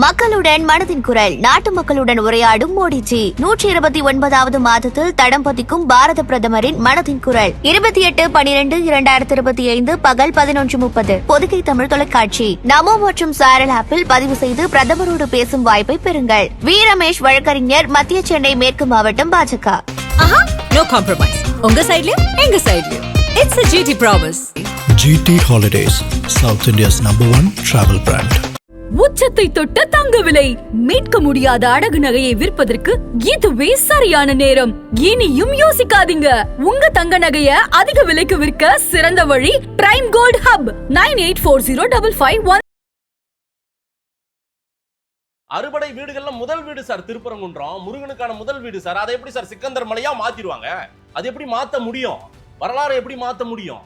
மக்களுடன் மனதின் குரல், நாட்டு மக்களுடன் உரையாடும் மோடிஜி. 129வது மாதத்தில் தடம் பதிக்கும் பாரத பிரதமரின் மனதின் குரல். 28/12/2025 பகல் 11:30 பொதிகை தமிழ் தொலைக்காட்சி. நமோ மற்றும் சாரல் ஆப்பில் பதிவு செய்து பிரதமரோடு பேசும் வாய்ப்பை பெறுங்கள். வி ரமேஷ் வழக்கறிஞர், மத்திய சென்னை மேற்கு மாவட்டம், பாஜக. No compromise. உங்க சைடுலயும் எங்க சைடுலயும். It's a GT promise. GT Holidays, South India's #1 travel brand. உச்சத்தை தொட்ட தங்க விலை, மீட்க முடியாத அடகு நகையை விற்பதற்கு இதுவே சரியான நேரம். இனியும் யோசிக்காதீங்க. உங்க தங்க நகைய அதிக விலைக்கு விற்க சிறந்த வழி பிரைம் கோல்ட் ஹப். 98405551. அறுபடை வீடுகள்ல முதல் வீடு சார் திருப்பரங்குன்றம், முருகனுக்கான முதல் வீடு சார். அதை எப்படி சார் சிக்கந்தர் மலையா மாத்திடுவாங்க? அது எப்படி மாத்த முடியும்? வரலாறு எப்படி மாத்த முடியும்?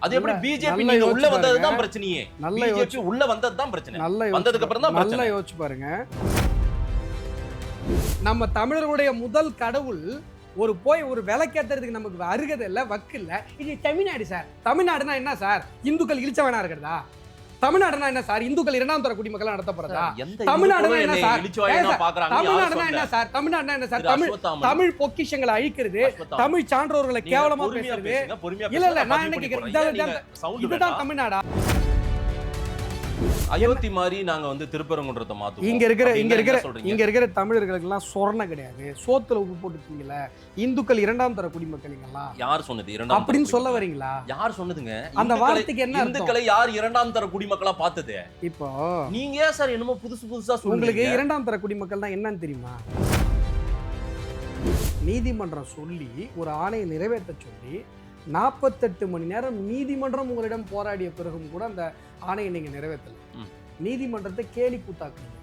அது எப்படி பிஜேபி நீங்க உள்ள வந்ததுதான் பிரச்சனையே. பிஜேபி உள்ள வந்ததுதான் பிரச்சனை. வந்ததுக்கு அப்புறம் தான் பிரச்சனை. நல்லா யோசிச்சு பாருங்க. நம்ம தமிழர்களுடைய முதல் கடவுள் ஒரு விளக்கேத்துறதுக்கு நமக்கு அருகதை இல்ல, வக்கு இல்ல. இது தமிழ்நாடு சார். தமிழ்நாடுனா என்ன சார்? இந்துக்கள் இழிச்சவனா இருக்கிறதா? தமிழ்நாடுனா என்ன சார்? இந்துக்கள் இரண்டாம் தர குடிமக்கள் நடத்த போறதா? தமிழ்நாடுனா என்ன சார்? தமிழ்நாடுனா என்ன சார்? தமிழ்நாடுனா என்ன சார்? தமிழ் பொக்கிஷங்களை அழிக்கிறது, தமிழ் சான்றோர்களை கேவலமா பேசுறது. இல்ல நான் என்ன கேக்குறேன், இதுதான் தமிழ்நாடா? அயோத்தி மாதிரி நாங்க வந்து திருப்பரங்குன்றத்தை மாத்துவோம். இங்க இருக்கிற தமிழர்களுக்கு எல்லாம் சொர்ணம் கிடையாது, சோத்துல உப்பு போட்டு திங்கல. இந்துக்கள் இரண்டாம் தர குடிமக்கள் யார் சொன்னது? இரண்டாம் அப்படின்னு சொல்ல வரீங்களா? யார் சொன்னதுங்க? அந்த வார்த்தைக்கு என்ன? இந்துக்களை யார் இரண்டாம் தர குடிமக்களா பார்த்தது? இப்போ நீங்க ஏன் சார் என்னமோ புதுசா உங்களுக்கு இரண்டாம் தர குடிமக்கள் தான் என்னன்னு தெரியுமா? நீதிமன்றம் சொல்லி ஒரு ஆணையை நிறைவேற்ற சொல்லி 48 மணி நேரம் நீதிமன்றம் உங்களிடம் போராடிய பிறகும் கூட அந்த ஆணையை நீங்க நிறைவேற்றல. நீதிமன்றத்தை கேலி கூத்தாக்குறீங்க.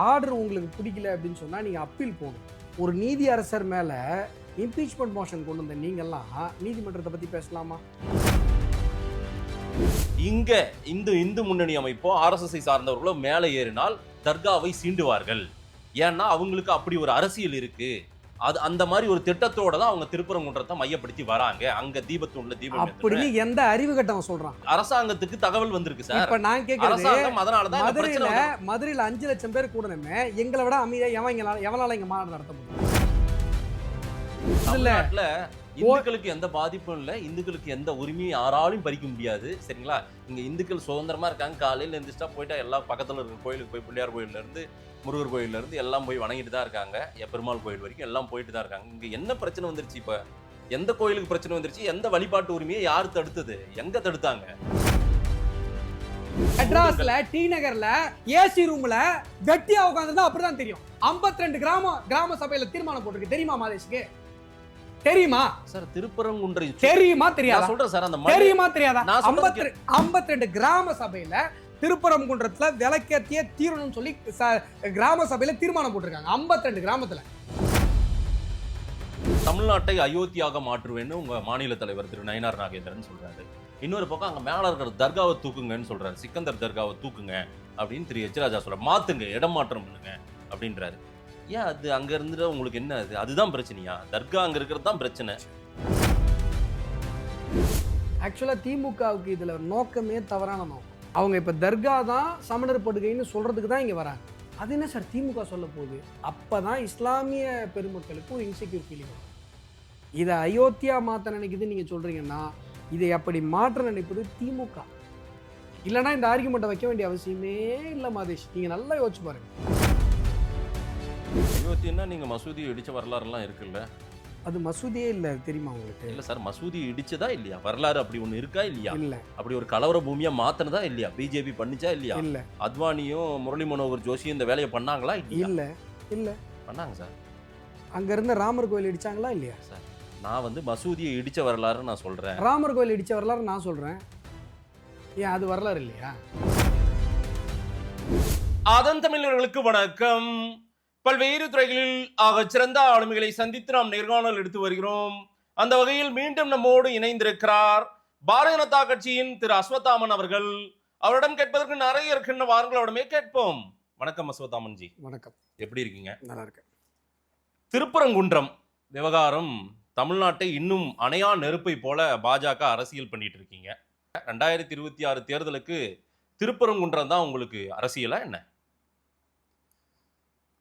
ஆர்டர் உங்களுக்கு பிடிக்கல அப்படின்னு சொன்னா நீங்க அப்பீல் போகணும். ஒரு நீதி அரசர் மேல இம்பீச்மெண்ட் மோஷன் கொண்டு வந்த நீங்கெல்லாம் நீதிமன்றத்தை பத்தி பேசலாமா? இங்க இந்து முன்னணி அமைப்போ RSS சார்ந்தவர்களோ மேலே ஏறினால் தர்காவை சீண்டுவார்கள். ஏன்னா அவங்களுக்கு அப்படி ஒரு அரசியல் இருக்கு. அது அந்த மாதிரி ஒரு திட்டத்தோட தான் அவங்க திருப்பரங்குன்றத்தை மையப்படுத்தி வராங்க. அங்க தீபத்துள்ள தீபம் அப்படின்னு எந்த அறிவு கட்டவன் சொல்றான்? அரசாங்கத்துக்கு தகவல் வந்திருக்கு சார். இப்ப நான் கேக்குறது, அதனாலதான் மதுரையில 5 லட்சம் பேர் கூடணுமே, எங்களை விட அமைதியா எவனால இங்க மாநாடு நடத்த முடியும்? தமிழ்நாட்டுல இந்துக்களுக்கு எந்த பாதிப்பும் இல்ல, இந்துக்களுக்கு எந்த உரிமையும் யாராலும் பறிக்க முடியாது. சரிங்களா? இங்க இந்துக்கள் சுதந்திரமா இருக்காங்க. காலையில எழுந்திரிச்சா போயிட்டா எல்லா பக்கத்துல இருக்கிற கோயிலுக்கு போய், பிள்ளையார் கோயில்ல இருந்து முருகர் கோயில்ல இருந்து எல்லாம் போய் வணங்கிட்டு தான் இருக்காங்க. பெருமாள் கோயில் வரைக்கும் எல்லாம் போயிட்டு தான் இருக்காங்க. இங்க என்ன பிரச்சனை வந்துருச்சு? இப்ப எந்த கோயிலுக்கு பிரச்சனை வந்துருச்சு? எந்த வழிபாட்டு உரிமையை யார் தடுத்தது? எங்க தடுத்தாங்க? மெட்ராஸ்ல டி நகர்ல ஏசி ரூம்ல கட்டியா உட்கார்ந்தா அப்படிதான் தெரியும். 52 கிராம சபையில தீர்மானம் போட்டிருக்கு. தெரியுமா மாதேஷ்க்கு? தெரியுமா சார்? திருப்பரங்குன்றம் தெரியுமா தெரியாதா? சொல்றேன் சார். அந்த தெரியுமா தெரியாதா? 52 கிராம சபையில திருப்பரங்குன்றத்துல விளக்கேத்திய தீரணும்னு சொல்லி கிராம சபையில தீர்மானம் போட்டிருக்காங்க. 52 கிராமத்துல. தமிழ்நாட்டை அயோத்தியாக மாற்றுவேன்னு உங்க மாநில தலைவர் திரு நயினார் நாகேந்திரன் சொல்றாரு. இன்னொரு பக்கம் அங்க மேல இருக்கிற தர்காவை தூக்குங்கன்னு சொல்றாரு. சிக்கந்தர் தர்காவை தூக்குங்க அப்படின்னு திரு எச் ராஜா சொல்ற. மாத்துங்க, இடம் மாற்றம் பண்ணுங்க அப்படின்றாரு. ஏன் அது அங்க இருந்து உங்களுக்கு என்ன? அதுதான் பிரச்சனையா? தர்கா அங்க இருக்கிறது தான் பிரச்சனை. ஆக்சுவலா திமுகவுக்கு இதுல நோக்கமே தவறான நோக்கம். அவங்க இப்ப தர்கா தான் சமணர் படுகைன்னு சொல்றதுக்கு தான் இங்க வராங்க. அது என்ன சார் திமுக சொல்ல போகுது? அப்பதான் இஸ்லாமிய பெருமக்களுக்கு ஒரு இன்செக்யூர் ஃபீலிங் வரும். இதை அயோத்தியா மாத்த நினைக்குது நீங்க சொல்றீங்கன்னா, இதை அப்படி மாற்ற நினைப்பது திமுக. இல்லைன்னா இந்த ஆர்குமெண்ட்டை வைக்க வேண்டிய அவசியமே இல்லை மாதேஷ். நீங்க நல்லா யோசிச்சு பாருங்க. அயோத்தின்னா நீங்க மசூதி இடிச்ச வரலாறு எல்லாம் இருக்குல்ல? அது மசூதியே இல்ல, தெரியுமா உங்களுக்கு? இல்ல சார், மசூதி இடிச்சதா இல்லையா? வரலாறு அப்படி ஒண்ணு இருக்கா இல்லையா? இல்ல. அப்படி ஒரு கலவர பூமியா மாத்தினதா இல்லையா? பிஜேபி பண்ணிச்சா இல்லையா? இல்ல. அத்வானியும் முரளி மனோகர் ஜோஷியும் இந்த வேலையை பண்ணாங்களா இல்ல? இல்ல பண்ணாங்க சார். அங்க இருந்த ராமர் கோயில் இடிச்சாங்களா இல்லையா சார்? நான் வந்து மசூதியை இடிச்ச வரலாறு நான் சொல்றேன். ராமர் கோயில் இடிச்ச வரலாறு நான் சொல்றேன். ஏன் அது வரலாறு இல்லையா? அதன் தமிழர்களுக்கு வணக்கம். பல்வேறு துறைகளில் சிறந்த ஆளுமைகளை சந்தித்து நாம் நேர்காணல் எடுத்து வருகிறோம். அந்த வகையில் மீண்டும் நம்மோடு இணைந்திருக்கிறார் பாரதிய ஜனதா கட்சியின் திரு அஸ்வத்தாமன் அவர்கள். அவரிடம் கேட்பதற்கு நிறைய இருக்கின்ற வாரங்களோடமே கேட்போம். வணக்கம் அஸ்வத்தாமன் ஜி. வணக்கம். எப்படி இருக்கீங்க? நல்லா இருக்கேன். திருப்பரங்குன்றம் விவகாரம் தமிழ்நாட்டை இன்னும் அணையா நெருப்பை போல பாஜக அரசியல் பண்ணிட்டு இருக்கீங்க. 2026 தேர்தலுக்கு திருப்பரங்குன்றம் தான் உங்களுக்கு அரசியலா என்ன?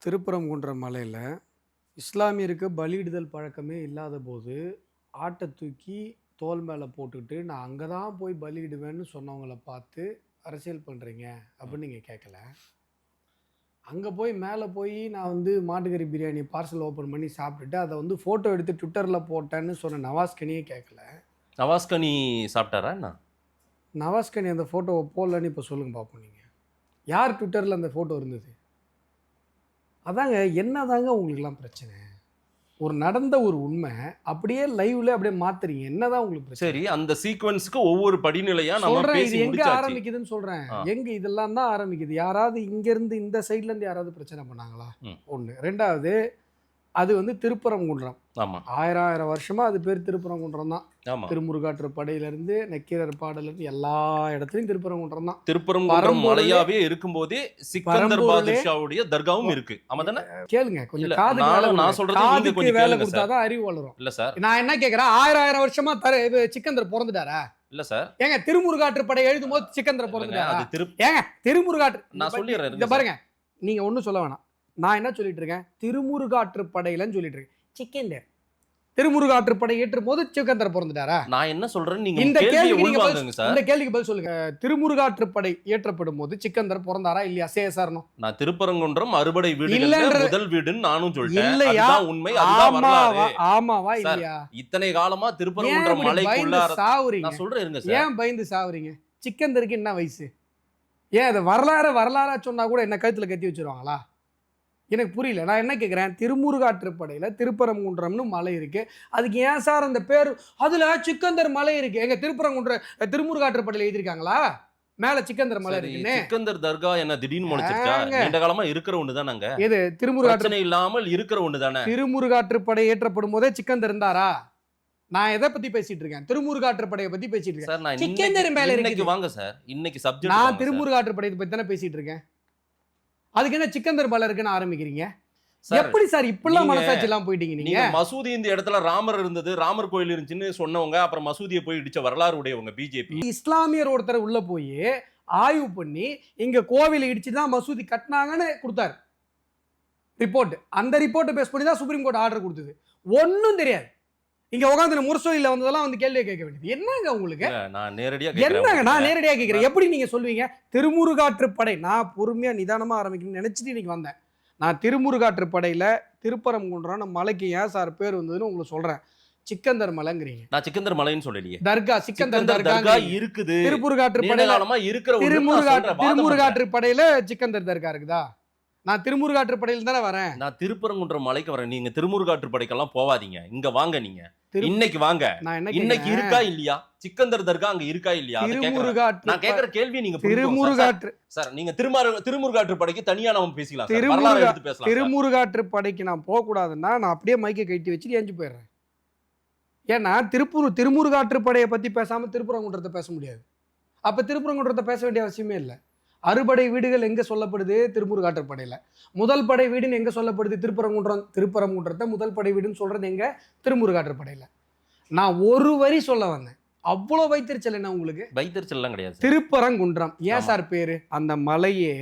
திருப்பரங்குன்றம் மலையில் இஸ்லாமியருக்கு பலியிடுதல் பழக்கமே இல்லாத போது ஆட்டை தூக்கி தோல் மேலே போட்டுக்கிட்டு நான் அங்கே தான் போய் பலியிடுவேன்னு சொன்னவங்கள பார்த்து அரசியல் பண்ணுறீங்க அப்படின்னு நீங்கள் கேட்கல. அங்கே போய் மேலே போய் நான் வந்து மாட்டுக்கறி பிரியாணி பார்சல் ஓப்பன் பண்ணி சாப்பிட்டுட்டு அதை வந்து ஃபோட்டோ எடுத்து ட்விட்டரில் போட்டேன்னு சொன்ன நவாஸ்கனியே கேட்கல. நவாஸ்கனி சாப்பிட்டாரா என்ன? நவாஸ்கனி அந்த ஃபோட்டோவை போடலன்னு இப்போ சொல்லுங்க பார்ப்போம். நீங்கள் யார் ட்விட்டரில் அந்த ஃபோட்டோ இருந்தது? அதாங்க என்னதாங்க உங்களுக்குலாம் பிரச்சனை? ஒரு நடந்த ஒரு உண்மை அப்படியே லைவ்ல அப்படியே மாத்துறீங்க, என்னதான் உங்களுக்கு பிரச்சனை? சரி, அந்த சீக்வென்ஸ்க்கு ஒவ்வொரு படிநிலையா நம்ம சொல்றேன், இது பேசி எங்க முடிச்சாச்சு. ஆரம்பிக்குதுன்னு சொல்றேன். எங்க இதெல்லாம் தான் ஆரம்பிக்குது. யாராவது இங்க இருந்து இந்த சைட்ல இருந்து யாராவது பிரச்சனை பண்ணாங்களா? ஒண்ணு. ரெண்டாவது, அது வந்து திருப்பரங்குன்றம். ஆமா, ஆயிரம் வருஷமா அது பேர் திருப்பரங்குன்றம் தான். ஆமா. திருமுருகாற்று படையிலிருந்து நக்கீரர் பாடலிருந்து எல்லா இடத்துலயும் திருப்பரங்குன்றம் தான். திருப்பரங்குன்றம் மலையாவே இருக்கும்போதே சிக்கந்தர் பாதுஷாவுடைய தர்காவும் இருக்கு. ஆமா தானே? கேளுங்க கொஞ்சம், இல்ல, காதுக்கு நான் சொல்றது நீங்க கொஞ்சம் வேலை கேளுங்க சார். கொடுத்தாதான் அறிவு வளரும். இல்ல சார், நான் என்ன கேக்குறேன், ஆயிரம் வருஷமா சிக்கந்தர் பிறந்துட்டாரா? இல்ல சார், ஏங்க திருமுருகாற்று படை எழுதும் போது சிக்கந்தர் பிறந்துட்டாரா? அது ஏங்க திருமுருகாற்று, நான் சொல்லிடுறேன் இத பாருங்க, நீங்க ஒண்ணும் சொல்ல வேணாம். நான் என்ன சொல்லிட்டு இருக்கேன், திருமுருகாற்று படையிலன்னு சொல்லிட்டு இருக்கேன். சிக்கந்தர் திருமுருகாற்று படை ஏற்றும் போது சிக்கந்தர் பிறந்துட்டாரா? நான் என்ன சொல்றேன், நீங்க இந்த கேள்விக்கு நீங்க சார். இந்த கேள்விக்கு பதில் சொல்லுங்க. திருமுருகாற்று படை ஏற்றப்படும் போது சிக்கந்தர் பிறந்தாரா இல்லையா? சேசாரணும். நான் திருப்பரங்குன்றம் அறுபடை வீடு முதல் வீடுன்னு நானும் சொல்லிட்டேன். இல்லையா? அதுதான் உண்மை, அதுதான் வரலாறு. ஆமாவா இல்லையா? இத்தனை காலமா திருப்பரங்குன்றம் மலைக்குள்ள சாவுறீங்க. நான் சொல்றேன் இருங்க சார். ஏன் பயந்து சாவுறீங்க? சிக்கந்தருக்கு என்ன வயசு? ஏன் அது வரலாறா சொன்னா கூட என்ன கழுத்துல கட்டி வச்சிருவாங்களா? எனக்கு புரியல. நான் என்ன கேட்குறேன், திருமுருகாற்றுப்படையில் திருப்பரங்குன்றம்னு மலை இருக்கு, அதுக்கு ஏன் சார் அந்த பேர்? அதுல சிக்கந்தர் மலை இருக்கு. எங்க திருமுருகாற்றுப்படையில் எழுதியிருக்காங்களா மேல சிக்கந்தர் மலை இருக்குன்னு? சிக்கந்தர் தர்கா என்ன திடீர்னு முளைச்சிருச்சா? நீண்ட காலமா இருக்கிற ஒண்ணுதானங்க. இது திருமுருகாற்று இல்லாமல் இருக்கிற ஒண்ணுதானே. திருமுருகாற்றுப்படை ஏற்றப்படும் போதே சிக்கந்தர் இருந்தாரா? நான் எதை பத்தி பேசிட்டு இருக்கேன்? திருமுருகாற்றுப்படையை பத்தி பேசிட்டு இருக்கேன் சார். நான் சிக்கந்தர் மேல இன்னைக்கு வாங்க சார், இன்னைக்கு சப்ஜெக்ட் நான் திருமுருகாற்றுப்படையை பத்தி தானே பேசிட்டு இருக்கேன். அதுக்கு என்ன சிக்கந்தர் மலை இருக்குன்னு ஆரம்பிக்கிறீங்க? எப்படி சார் இப்பெல்லாம் மனசாட்சி எல்லாம் போயிட்டீங்க? நீங்க மசூதி இந்த இடத்துல ராமர் இருந்தது, ராமர் கோயில் இருந்துச்சுன்னு சொன்னவங்க அப்புறம் மசூதியை போய் இடிச்ச வரலாறு உடையவங்க பிஜேபி. இஸ்லாமியர் ஒருத்தர் உள்ள போய் ஆய்வு பண்ணி இங்க கோவில் இடிச்சுதான் மசூதி கட்டினாங்கன்னு கொடுத்தாரு ரிப்போர்ட். அந்த ரிப்போர்ட்டை பேஸ் பண்ணி தான் சுப்ரீம் கோர்ட் ஆர்டர் கொடுத்தது. ஒன்னும் தெரியாது. இங்க உட்காந்து முரசொலியில வந்ததெல்லாம் வந்து கேள்வியை கேட்க வேண்டியது என்னங்க உங்களுக்கு? நான் நேரடியா என்னங்க நான் நேரடியா கேட்கிறேன். எப்படி நீங்க சொல்லுவீங்க திருமுருகாற்றுப்படை? நான் பொறுமையா நிதானமா ஆரம்பிக்கணும்னு நினைச்சிட்டு இன்னைக்கு வந்தேன். நான் திருமுருகாற்றுப்படையில திருப்பரங்குன்றம் மலைக்கு ஏன் சார் பேர் வந்ததுன்னு உங்களுக்கு சொல்றேன். சிக்கந்தர் மலைங்கிறீங்க. நான் சிக்கந்தர் மலைன்னு சொல்லலையே. தர்கா சிக்கந்தர் தர்கா இருக்குது. திருப்பரங்குன்றத்துல இருக்கிற திருமுருகாற்றுப்படையில சிக்கந்தர் தர்கா இருக்குதா? நான் திருமுருகாற்றுப்படையில தானே வரேன். நான் திருப்பரங்குன்றம் மலைக்கு வரேன். நீங்க திருமுருகாற்றுப்படைக்கெல்லாம் போவாதீங்க. இங்க வாங்க, நீங்க இன்னைக்கு வாங்க. இன்னைக்கு இருக்கா இல்லையா சிக்கந்தர் தர்கா அங்க இருக்கா இல்லையா? நான் கேக்குற கேள்வி நீங்க திருமுருகாற்று சார், நீங்க திருமுருகாற்றுப்படைக்கு தனியா நம்ம பேசலாம். திருமுருகாற்றுப்படைக்கு நான் போக கூடாதுன்னா நான் அப்படியே மைக்கை கட்டி வச்சுட்டு ஏஞ்சி போயிடுறேன். ஏன்னா திருமுருகாற்றுப்படையை பத்தி பேசாம திருப்பரங்குன்றத்தை பேச முடியாது. அப்ப திருப்பரங்குன்றத்தை பேச வேண்டிய அவசியமே இல்லை. அறுபடை வீடுகள் எங்க சொல்லப்படுது? திருமுருகாற்றுப்படையில. முதல் படை வீடுன்னு எங்க சொல்லப்படுது? திருப்பரங்குன்றத்தை முதல் படை வீடுன்னு சொல்றது எங்க? திருமுருகாற்றுப்படையில. நான் ஒரு வரி சொல்ல வந்தேன். அவ்வளவு வைத்தறிச்சல் என்ன உங்களுக்கு? வைத்தறிச்சல் எல்லாம் கிடையாது. திருப்பரங்குன்றம் ஏன் சார் பேரு? அந்த மலையே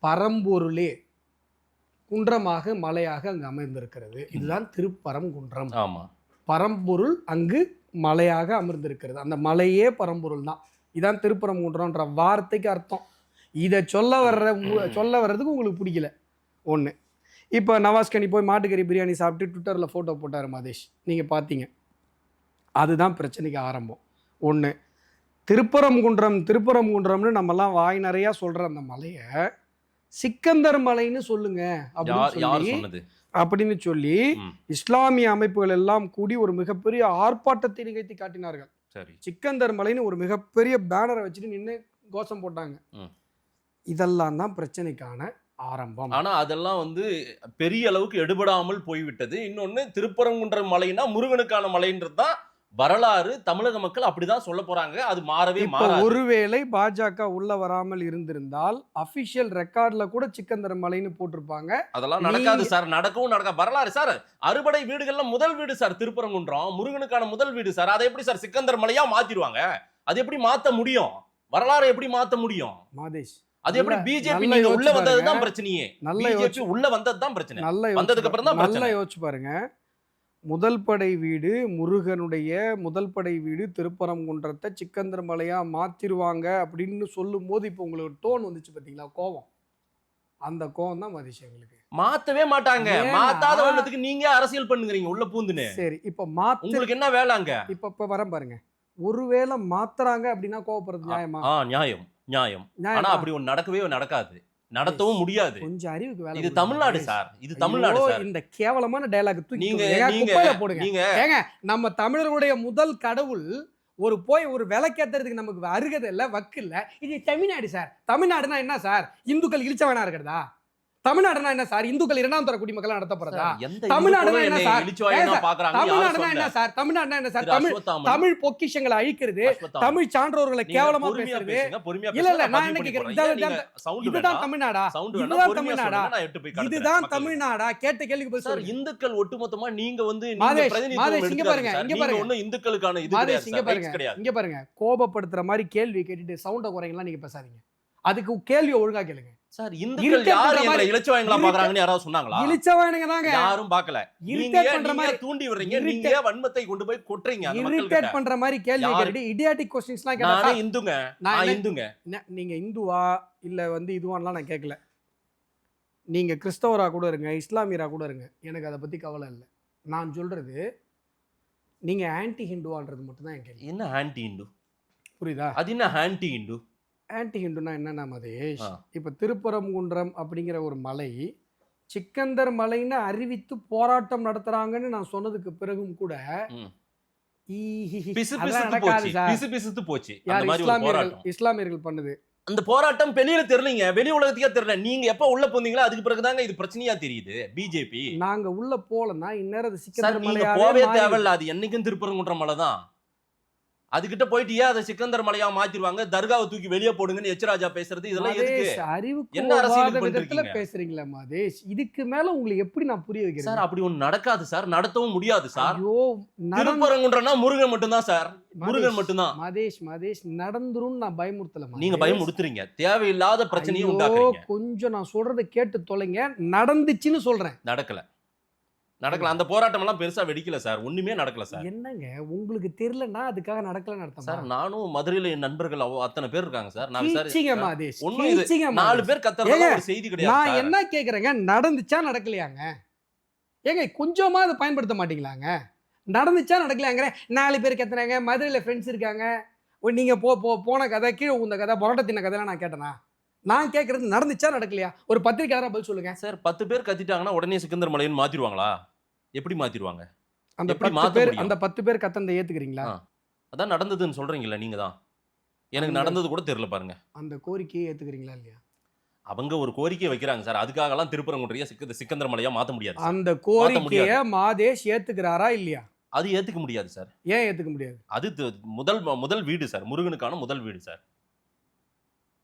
பரம்பொருளே குன்றமாக மலையாக அங்கு அமைந்திருக்கிறது. இதுதான் திருப்பரங்குன்றம். ஆமா, பரம்பொருள் அங்கு மலையாக அமர்ந்திருக்கிறது. அந்த மலையே பரம்பொருள் தான். இதான் திருப்பரங்குன்றம்ன்ற வார்த்தைக்கு அர்த்தம். இதை சொல்ல வர்றதுக்கு உங்களுக்கு பிடிக்கல. ஒன்று, இப்போ நவாஸ்கனி போய் மாட்டுக்கறி பிரியாணி சாப்பிட்டு ட்விட்டரில் ஃபோட்டோ போட்டார் மதேஷ், நீங்கள் பார்த்தீங்க. அதுதான் பிரச்சனைக்கு ஆரம்பம். ஒன்று, திருப்பரங்குன்றம்னு நம்மலாம் வாய் நிறையா சொல்கிற அந்த மலையை சிக்கந்தர் மலைன்னு சொல்லுங்க அப்படின்னு சொல்லி இஸ்லாமிய அமைப்புகள் எல்லாம் கூடி ஒரு மிகப்பெரிய ஆர்ப்பாட்டத்தை நிகழ்த்தி காட்டினார்கள். சரி, சிக்கந்தர் மலைன்னு ஒரு மிகப்பெரிய பேனரை வச்சுட்டு நின்று கோஷம் போட்டாங்க. இதெல்லாம் தான் பிரச்சனைக்கான ஆரம்பம். ஆனா அதெல்லாம் வந்து பெரிய அளவுக்கு எடுபடாமல் போய்விட்டது. இன்னொன்னு, திருப்பரங்குன்றம் மலைனா முருகனுக்கான மலைன்றது தான் வரலாறு. தமிழக மக்கள் அப்படிதான் சொல்ல போறாங்க. அது மாறவே மாறாது. ஒருவேளை பாஜக உள்ள வராமல் இருந்திருந்தால் அபிஷியல் ரெக்கார்ட்ல கூட சிக்கந்தர் மலைன்னு போட்டிருப்பாங்க. அதெல்லாம் நடக்காது சார். நடக்கவும் நடக்காது. வரலாறு சார். அறுபடை வீடுகள்ல முதல் வீடு சார் திருப்பரங்குன்றம், முருகனுக்கான முதல் வீடு சார். அதை எப்படி சார் சிக்கந்தர் மலையா மாத்திடுவாங்க? அது எப்படி மாத்த முடியும்? வரலாறு எப்படி மாத்த முடியும்? மாதேஷ், அது எப்படி பிஜேபி நல்லா நீங்க உள்ள யோசிச்சு வந்ததுதான் பாருங்க. பிரச்சனையே. நல்லா பிஜேபி யோசிச்சு உள்ள வந்ததுதான் பிரச்சனை. நல்லா வந்ததுக்கு அப்புறம் தான் நல்லா பிரச்சனை. யோசிச்சு பாருங்க. முதல் படை வீடு முருகனுடைய முதல் படை வீடு திருப்பரங்குன்றத்தை சிக்கந்தர் மலையா மாத்திருவாங்க அப்படின்னு சொல்லும் போது இப்போ உங்களுக்கு டோன் வந்துச்சு பாத்தீங்களா, கோவம். அந்த கோவம் தான் மதிஷ் எங்களுக்கு. மாத்தவே மாட்டாங்க. ஏன்னா- மாத்தாத ஒண்ணுத்துக்கு நீங்க அரசியல் பண்ணுங்கறீங்க உள்ள பூந்துன்னு. சரி, இப்ப மாத்து உங்களுக்கு என்ன வேலைங்க? இப்ப வரேன் பாருங்க. ஒருவேளை மாத்துறாங்க அப்படின்னா கோவப்படுறது நியாயமா? நியாயம் நியாயம். ஆனா நியாயமா? அப்படி ஒண்ணு நடக்கவே நடக்காது, நடத்தவும் முடியாது. கொஞ்சம் அறிவுக்கு வேலை இது கொடுங்க. தமிழ்நாடு சார், இது தமிழ்நாடு ஐயோ, சார். இந்த கேவலமான டயலாக் தூக்கி நீங்க குப்பையில நீங்க போடுங்க. நீங்க ஏங்க, நம்ம தமிழர்களுடைய முதல் கடவுள் ஒரு விளக்கேத்துறதுக்கு நமக்கு அருகதை இல்ல, வக்கு இல்ல. இது தமிழ்நாடு சார். தமிழ்நாடுனா என்ன சார்? இந்துக்கள் இழிச்சவனா இருக்கிறதா? தமிழ்நாடுனா என்ன சார்? இந்துக்கள் இரண்டாம் தர குடிமக்களா நடத்தப்படுறதா? எந்த தமிழ்நாடுனா இந்துக்களும் என்ன என்னை சார்? இழிச்சுவாயனா ஏன் சார்? பார்க்கறாங்க? யார் தமிழ்நாடுனா என்ன சொன்னா? சார்? தமிழ்நாடுனா என்ன சார்? திரு தமிழ் அஸ்வத்தாமன். தமிழ் பொக்கிஷங்களை அழிக்கிறது, அஸ்வத்தாமன். தமிழ் சான்றோர்களை நீங்க கேவலமா பொறுமையா பேசுறது. பேசுங்க, பொறுமையா இல்ல, இல்ல, பேசுங்க, நான் பதிவு என்ன பண்ணி கேக்குறேன், போடுறேன். இதான் ஏன் நீங்க sound இதுதான் வேண்டாம்? தமிழ்நாடா? sound வேண்டாம், இதுதான் பொறுமையா தமிழ்நாடா? சொல்லுங்க, நான் எடுத்து போய் கடத்துறேன் இதுதான் மக்களுக்கு. தமிழ்நாடா? கேட்ட கேள்விக்கு பதில் சார், சொல்லுங்க. இந்துக்கள் ஒட்டுமொத்தமா நீங்க வந்து நீங்க மாதேஷ், பிரதிநிதித்துவம் மாதேஷ், இங்க எடுத்துக்காதீங்க பாருங்க, சார். இங்க நீங்க பாருங்க. ஒண்ணும் இந்துக்களுக்கான இது மாதேஷ், கிடையாது இங்க சார், பாருங்க, rights கிடையாது. இங்க பாருங்க. கோபப்படுத்துற மாதிரி கேள்வி கேட்டுட்டு சவுண்ட குறைங்களா நீங்க பேசாதீங்க. அதுக்கு கேள்வி ஒழுங்கா கேளுங்க. சார், இந்துக்கள் irritate யார் பண்ற எங்களை மாதிரி- இளைச்சவாயங்களா பாக்குறாங்கன்னு யாராவது சொன்னாங்களா? இழிச்சவானுங்க தாங்க. யாரும் பார்க்கல. நீங்க irritate ஏன் பண்ற நீங்க மாதிரி- தூண்டி விடுறீங்க? நீங்க ஏன் வன்மத்தை கொண்டு போய் கொட்டுறீங்க அந்த மக்கள் இரிட்டேட் கிட்ட? பண்ற மாதிரி கேள்வி யாரு- கேட்டுட்டு இடியாட்டிக் கொஸ்டின்ஸ்லாம் நானே கேட்டா இந்துங்க, நான் நான் என்ன- இந்துங்க. நீங்க இந்துவா இல்ல இதுவான்லாம் நான் கேட்கல. நீங்க கிறிஸ்தவரா கூட இருங்க, இஸ்லாமியரா கூட இருங்க, எனக்கு அதை பத்தி கவலை இல்லை. நான் சொல்றது நீங்க ஆன்டி ஹிந்துவான்றது மட்டும் தான் என் கேள்வி. என்ன ஆன்டி இந்து? புரியுதா? அது என்ன ஆன்டி இந்து? ஆன்டி ஹிந்துனா என்னன்னா மதேஷ், ஆ. இப்ப திருப்பரங்குன்றம் அப்படிங்கிற ஒரு மலை சிக்கந்தர் மலைன்னு அறிவித்து போராட்டம் நடத்துறாங்கன்னு நான் சொன்னதுக்கு பிறகும் கூட ம். அதெல்லாம் பிசுபிசுத்து நடக்காது போச்சு, சார். பிசுபிசுத்து போச்சு அந்த யார்? மாதிரி ஒரு போராட்டம். இஸ்லாமியர்கள் பண்ணது. அந்த போராட்டம் வெளியில தெரியலீங்க, வெளி உலகத்துக்கே தெரியல. நீங்க எப்ப உள்ள போனீங்களோ அதுக்கு பிறகுதாங்க இது பிரச்சனையா தெரியுது பிஜேபி. நாங்க உள்ள போலன்னா இந்நேரம் அது சார், சிக்கந்தர் நீங்க மலையாவே போவே மாறி- தேவையில்ல. அது என்னைக்கும் திருப்பரங்குன்ற மலை தான். அதுகிட்ட போயிட்டு ஏன் அதை சிக்கந்தர் மலையா மாத்திருவாங்க, தர்காவை தூக்கி வெளியே போடுங்கன்னு எச்ராஜா பேசுறது இதெல்லாம் எதுக்கு? மாதேஷ், அறிவுக்கு என்ன அரசியல் ஒவ்வாத பண்ணிட்டு விதத்துல இருக்கீங்க? பேசுறீங்களா மாதேஷ்? இதுக்கு மேல உங்களுக்கு எப்படி நான் புரிய வைக்கிறேன்? சார், அப்படி ஒண்ணு நடக்காது சார், நடத்தவும் முடியாது சார். ஐயோ, நடந்து- திருப்பரங்குன்றனா முருகன் மட்டும்தான் சார், முருகன் மாதேஷ், மட்டும்தான். மாதேஷ் நடந்துரும் நான் பயமுறுத்தல மாதேஷ். நீங்க பயம் உடுத்துறீங்க, தேவையில்லாத பிரச்சனையை ஐயோ, உண்டாக்குறீங்க. கொஞ்சம் நான் சொல்றதை கேட்டு தொலைங்க. நடந்துச்சுன்னு சொல்றேன். நடக்கல அந்த போராட்டம் எல்லாம் பெருசா வெடிக்கல சார், ஒண்ணுமே நடக்கல சார். என்னங்க உங்களுக்கு தெரியலன்னா அதுக்காக நடக்கலன்னு சார், அர்த்தமா? நானும் மதுரையில என் நண்பர்கள் அத்தனை பேர் இருக்காங்க சார். நான் கீச்சிங்க மாதேஷ், ஒண்ணும் இது கீச்சிங்க 4 மாதேஷ். பேர் கத்துறதுல ஏங்க, ஒரு செய்தி கிடையாது நான் சார். என்ன கேக்குறேங்க, நடந்துச்சா நடக்கலையாங்க? ஏங்க கொஞ்சமா அதை பயன்படுத்த மாட்டீங்களாங்க? நடந்துச்சா நடக்கலையாங்கிற 4 பேர் கத்துறாங்க, மதுரையில ஃப்ரெண்ட்ஸ் இருக்காங்க, நீங்க போன கதை, கீழே உந்த கதை, புரோட்டா தின்ன கதைலாம் நான் கேட்டேனா? நான் கேட்கறது நடந்துச்சா நடக்கலையா? ஒரு பத்திரிக்கையாளரா பதில் சொல்லுங்க. சார், 10 பேர் கத்திட்டாங்கன்னா உடனே சிக்கந்தர் மலைன்னு மாத்திருவாங்களா? எப்படி மாத்திருவாங்க? அந்த எப்படி 10 மாத்த பேர் முடியும்? அந்த 10 பேர் கத்தனதை ஏத்துக்கிறீங்களா? ஆ. அதான் நடந்ததுன்னு சொல்றீங்கல்ல நீங்க தான். எனக்கு அந்த- நடந்தது கூட தெரியல பாருங்க. அந்த கோரிக்கையை ஏத்துக்கிறீங்களா இல்லையா? அவங்க ஒரு கோரிக்கை வைக்கிறாங்க சார், அதுக்காகலாம் திருப்பரங்குன்றைய சிக்கந்தர் மலையா மாத்த முடியாது சார். அந்த கோரிக்கையை மாதேஷ் ஏத்துக்கிறாரா இல்லையா? அது ஏத்துக்க முடியாது சார். ஏன் ஏத்துக்க முடியாது? அது முதல் வீடு சார், முருகனுக்கான முதல் வீடு சார்.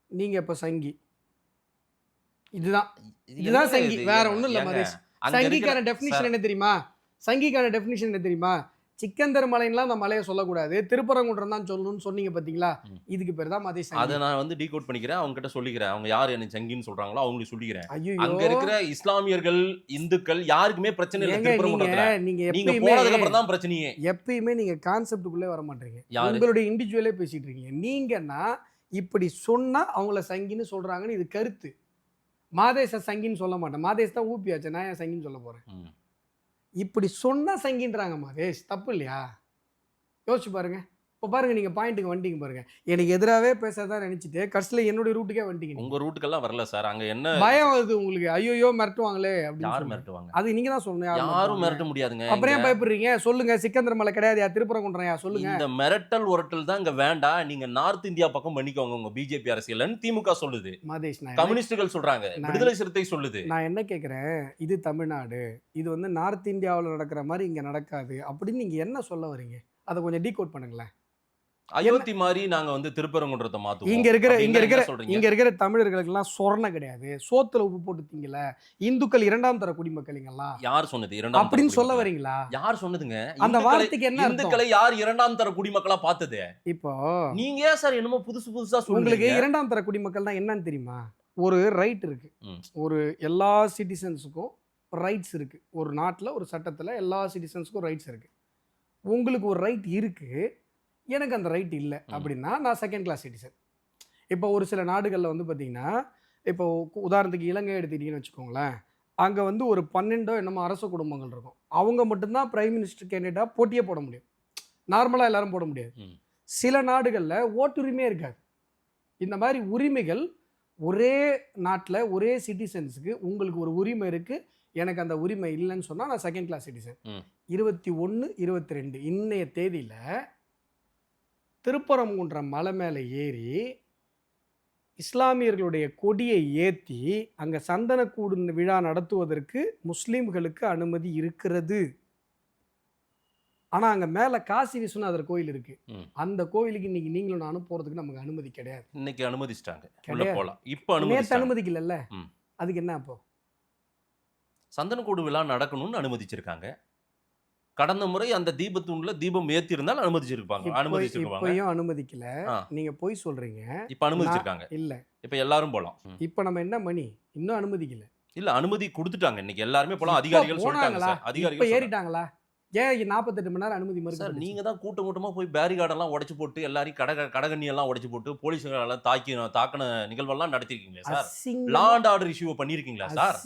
நீங்க இப்ப சங்கி, இதுதான் இது இதுதான் என்னங்க சங்கி, இது? வேற ஏங்க, ஒண்ணும் இல்ல ஏங்க, மதேஷ். அங்க இருக்கிற- சங்கிக்கான டெஃபினிஷன் என்ன தெரியுமா? சங்கிக்கான டெஃபினிஷன் என்ன தெரியுமா? சிக்கந்தர் மலைன்லாம் அந்த மலையை சொல்லக்கூடாது, திருப்பரங்குன்றம் தான் சொல்லணும்னு சொன்னீங்க பாத்தீங்களா? ம். இதுக்கு பேர் தான் மதேஷ் அதை சங்கி. நான் வந்து டீகோட் பண்ணிக்கிறேன், அவங்க கிட்ட சொல்லிக்கிறேன். அவங்க யார் என்ன சங்கின்னு சொல்றாங்களோ அவங்களுக்கு சொல்லிக்கிறேன். ஐயோ, அங்க இருக்கிற இஸ்லாமியர்கள், இந்துக்கள் யாருக்குமே பிரச்சனை இல்ல ஏங்க திருப்பரங்குன்றத்துல. நீங்க நீங்க எப்பயுமே போனதுக்கு அப்புறம் தான் பிரச்சனையே. எப்பயுமே நீங்க கான்செப்டுக்குள்ளே வர மாட்டீங்க. யாரு? உங்களுடைய இண்டிவிஜுவலே பேசிட்டு இருக்கீங்க. நீங்கன்னா இப்படி சொன்னா அவங்கள சங்கின்னு சொல்றாங்கன்னு இது கருத்து. மாதேஷ சங்கின்னு சொல்ல மாட்டேன். மாதேஷ் தான் ஊப்பியாச்சு, நான் ஏன் சங்கின்னு சொல்ல போறேன்? ம். இப்படி சொன்னா சங்கின்றாங்க மாதேஷ், தப்பு இல்லையா? யோசிச்சு பாருங்க. இப்போ பாருங்க, நீங்க பாயிண்ட்டுக்கு வந்துட்டீங்க பாருங்க. எனக்கு எதிராகவே பேசாதான் நினைச்சிட்டு கடைசியில என்னுடைய ரூட்டுக்கே வந்துட்டீங்க நீங்க. உங்க ரூட்டுக்கெல்லாம் வரல சார். அங்க என்ன பயம் வருது உங்களுக்கு, ஐயோ மிரட்டுவாங்களே அப்படின்னு யார் சொல்லி. மிரட்டுவாங்க? அது நீங்க தான் சொல்லணும். யாரும் மிரட்ட முடியாதுங்க. அப்புறம் ஏன் பயப்படுறீங்க? சொல்லுங்க, சிக்கந்தர் மலை கிடையாதுயா, திருப்பரங்குன்றம்யா, சொல்லுங்க. இந்த மிரட்டல் உரட்டல் தான் இங்க வேண்டாம். நீங்க நார்த் இந்தியா பக்கம் பண்ணிக்கோங்க உங்க பிஜேபி அரசியல்னு திமுக சொல்லுது, மாதேஷ், கம்யூனிஸ்டுகள் சொல்றாங்க, விடுதலை சிறுத்தை சொல்லுது. நான் என்ன கேட்குறேன், இது தமிழ்நாடு, இது வந்து நார்த் இந்தியாவில் நடக்கிற மாதிரி இங்கே நடக்காது அப்படின்னு நீங்கள் என்ன சொல்ல வரீங்க? அதை கொஞ்சம் டீகோட் பண்ணுங்களேன். அயோத்தி மாதிரி நாங்க வந்து திருப்பரங்குன்றத்தை மாத்துவோம். இங்க இருக்கிற சொல்றீங்க? இங்க இருக்கிற தமிழர்களுக்கு எல்லாம் சொரணை கிடையாது, சோத்துல உப்பு போட்டு திங்கல, இந்துக்கள் 2ஆம் தர குடிமக்கள் யார் சொன்னது 2ஆம் அப்படின்னு சொல்ல வரீங்களா? யார் சொன்னதுங்க? அந்த வார்த்தைக்கு என்ன இந்துக்களை யார் 2ஆம் தர குடிமக்களா பார்த்தது? இப்போ நீங்க ஏன் சார் என்னமோ புதுசா உங்களுக்கு 2ஆம் தர குடிமக்கள் தான் என்னன்னு தெரியுமா? ஒரு ரைட் இருக்கு, ஒரு எல்லா சிட்டிசன்ஸுக்கும் ரைட்ஸ் இருக்கு. ஒரு நாட்டில் ஒரு சட்டத்தில் எல்லா சிட்டிசன்ஸுக்கும் ரைட்ஸ் இருக்கு. உங்களுக்கு ஒரு ரைட் இருக்கு, எனக்கு அந்த ரைட் இல்லை அப்படின்னா நான் செகண்ட் கிளாஸ் சிட்டிசன். இப்போ ஒரு சில நாடுகளில் வந்து பார்த்தீங்கன்னா, இப்போ உதாரணத்துக்கு இலங்கை எடுத்துக்கிட்டீங்கன்னு வச்சுக்கோங்களேன், அங்கே வந்து ஒரு 12 என்னமோ அரச குடும்பங்கள் இருக்கும். அவங்க மட்டும்தான் பிரைம் மினிஸ்டர் கேண்டிடேட்டாக போட்டியே போட முடியும், நார்மலாக எல்லாரும் போட முடியாது. சில நாடுகளில் ஓட்டுரிமையே இருக்காது. இந்த மாதிரி உரிமைகள் ஒரே நாட்டில் ஒரே சிட்டிசன்ஸுக்கு உங்களுக்கு ஒரு உரிமை இருக்குது, எனக்கு அந்த உரிமை இல்லைன்னு சொன்னால் நான் செகண்ட் கிளாஸ் சிட்டிசன். 21-22 இன்னைய தேதியில் திருப்பரங்குன்றம் மலை மேலே ஏறி இஸ்லாமியர்களுடைய கொடியை ஏற்றி அங்கே சந்தனக்கூடு விழா நடத்துவதற்கு முஸ்லீம்களுக்கு அனுமதி இருக்கிறது. ஆனால் அங்கே மேலே காசி விஸ்வநாதர் கோயில் இருக்கு, அந்த கோயிலுக்கு இன்னைக்கு நீங்களும் நானும் போகிறதுக்கு நமக்கு அனுமதி கிடையாது. இன்னைக்கு அனுமதிச்சிட்டாங்க, இப்போ நேற்று அனுமதிக்கல, அதுக்கு என்ன? அப்போ சந்தனக்கூடு விழா நடக்கணும்னு அனுமதிச்சிருக்காங்க. கடந்த முறை அந்த தீபத்தூண்ல தீபம் ஏத்தி இருந்தால் அனுமதிச்சிருப்பாங்க. இப்பயும் அனுமதிக்கல, நீங்க போய் சொல்றீங்க. இப்ப அனுமதிச்சிருக்காங்க. இல்ல இப்ப எல்லாரும் போலாம். இப்ப நம்ம என்ன மணி இன்னும் அனுமதிக்கல. இல்ல அனுமதி கொடுத்துட்டாங்க, இன்னைக்கு எல்லாருமே போலாம். அதிகாரிகள் சொல்றாங்க சார். அதிகாரிகள் ஏறிட்டாங்களா? ஏன் 48 மணி நேரம் அனுமதி மறுக்க? சார் நீங்க தான் கூட்டமா போய் பேரிகார்டெல்லாம் உடைச்சு போட்டு எல்லாரையும் கடகண்ணி எல்லாம் உடைச்சு போட்டு போலீஸ்காரெல்லாம் தாக்கின நிகழ்வெல்லாம் நடத்திருக்கீங்களா sir? Law and order issue பண்ணிருக்கீங்களா சார்?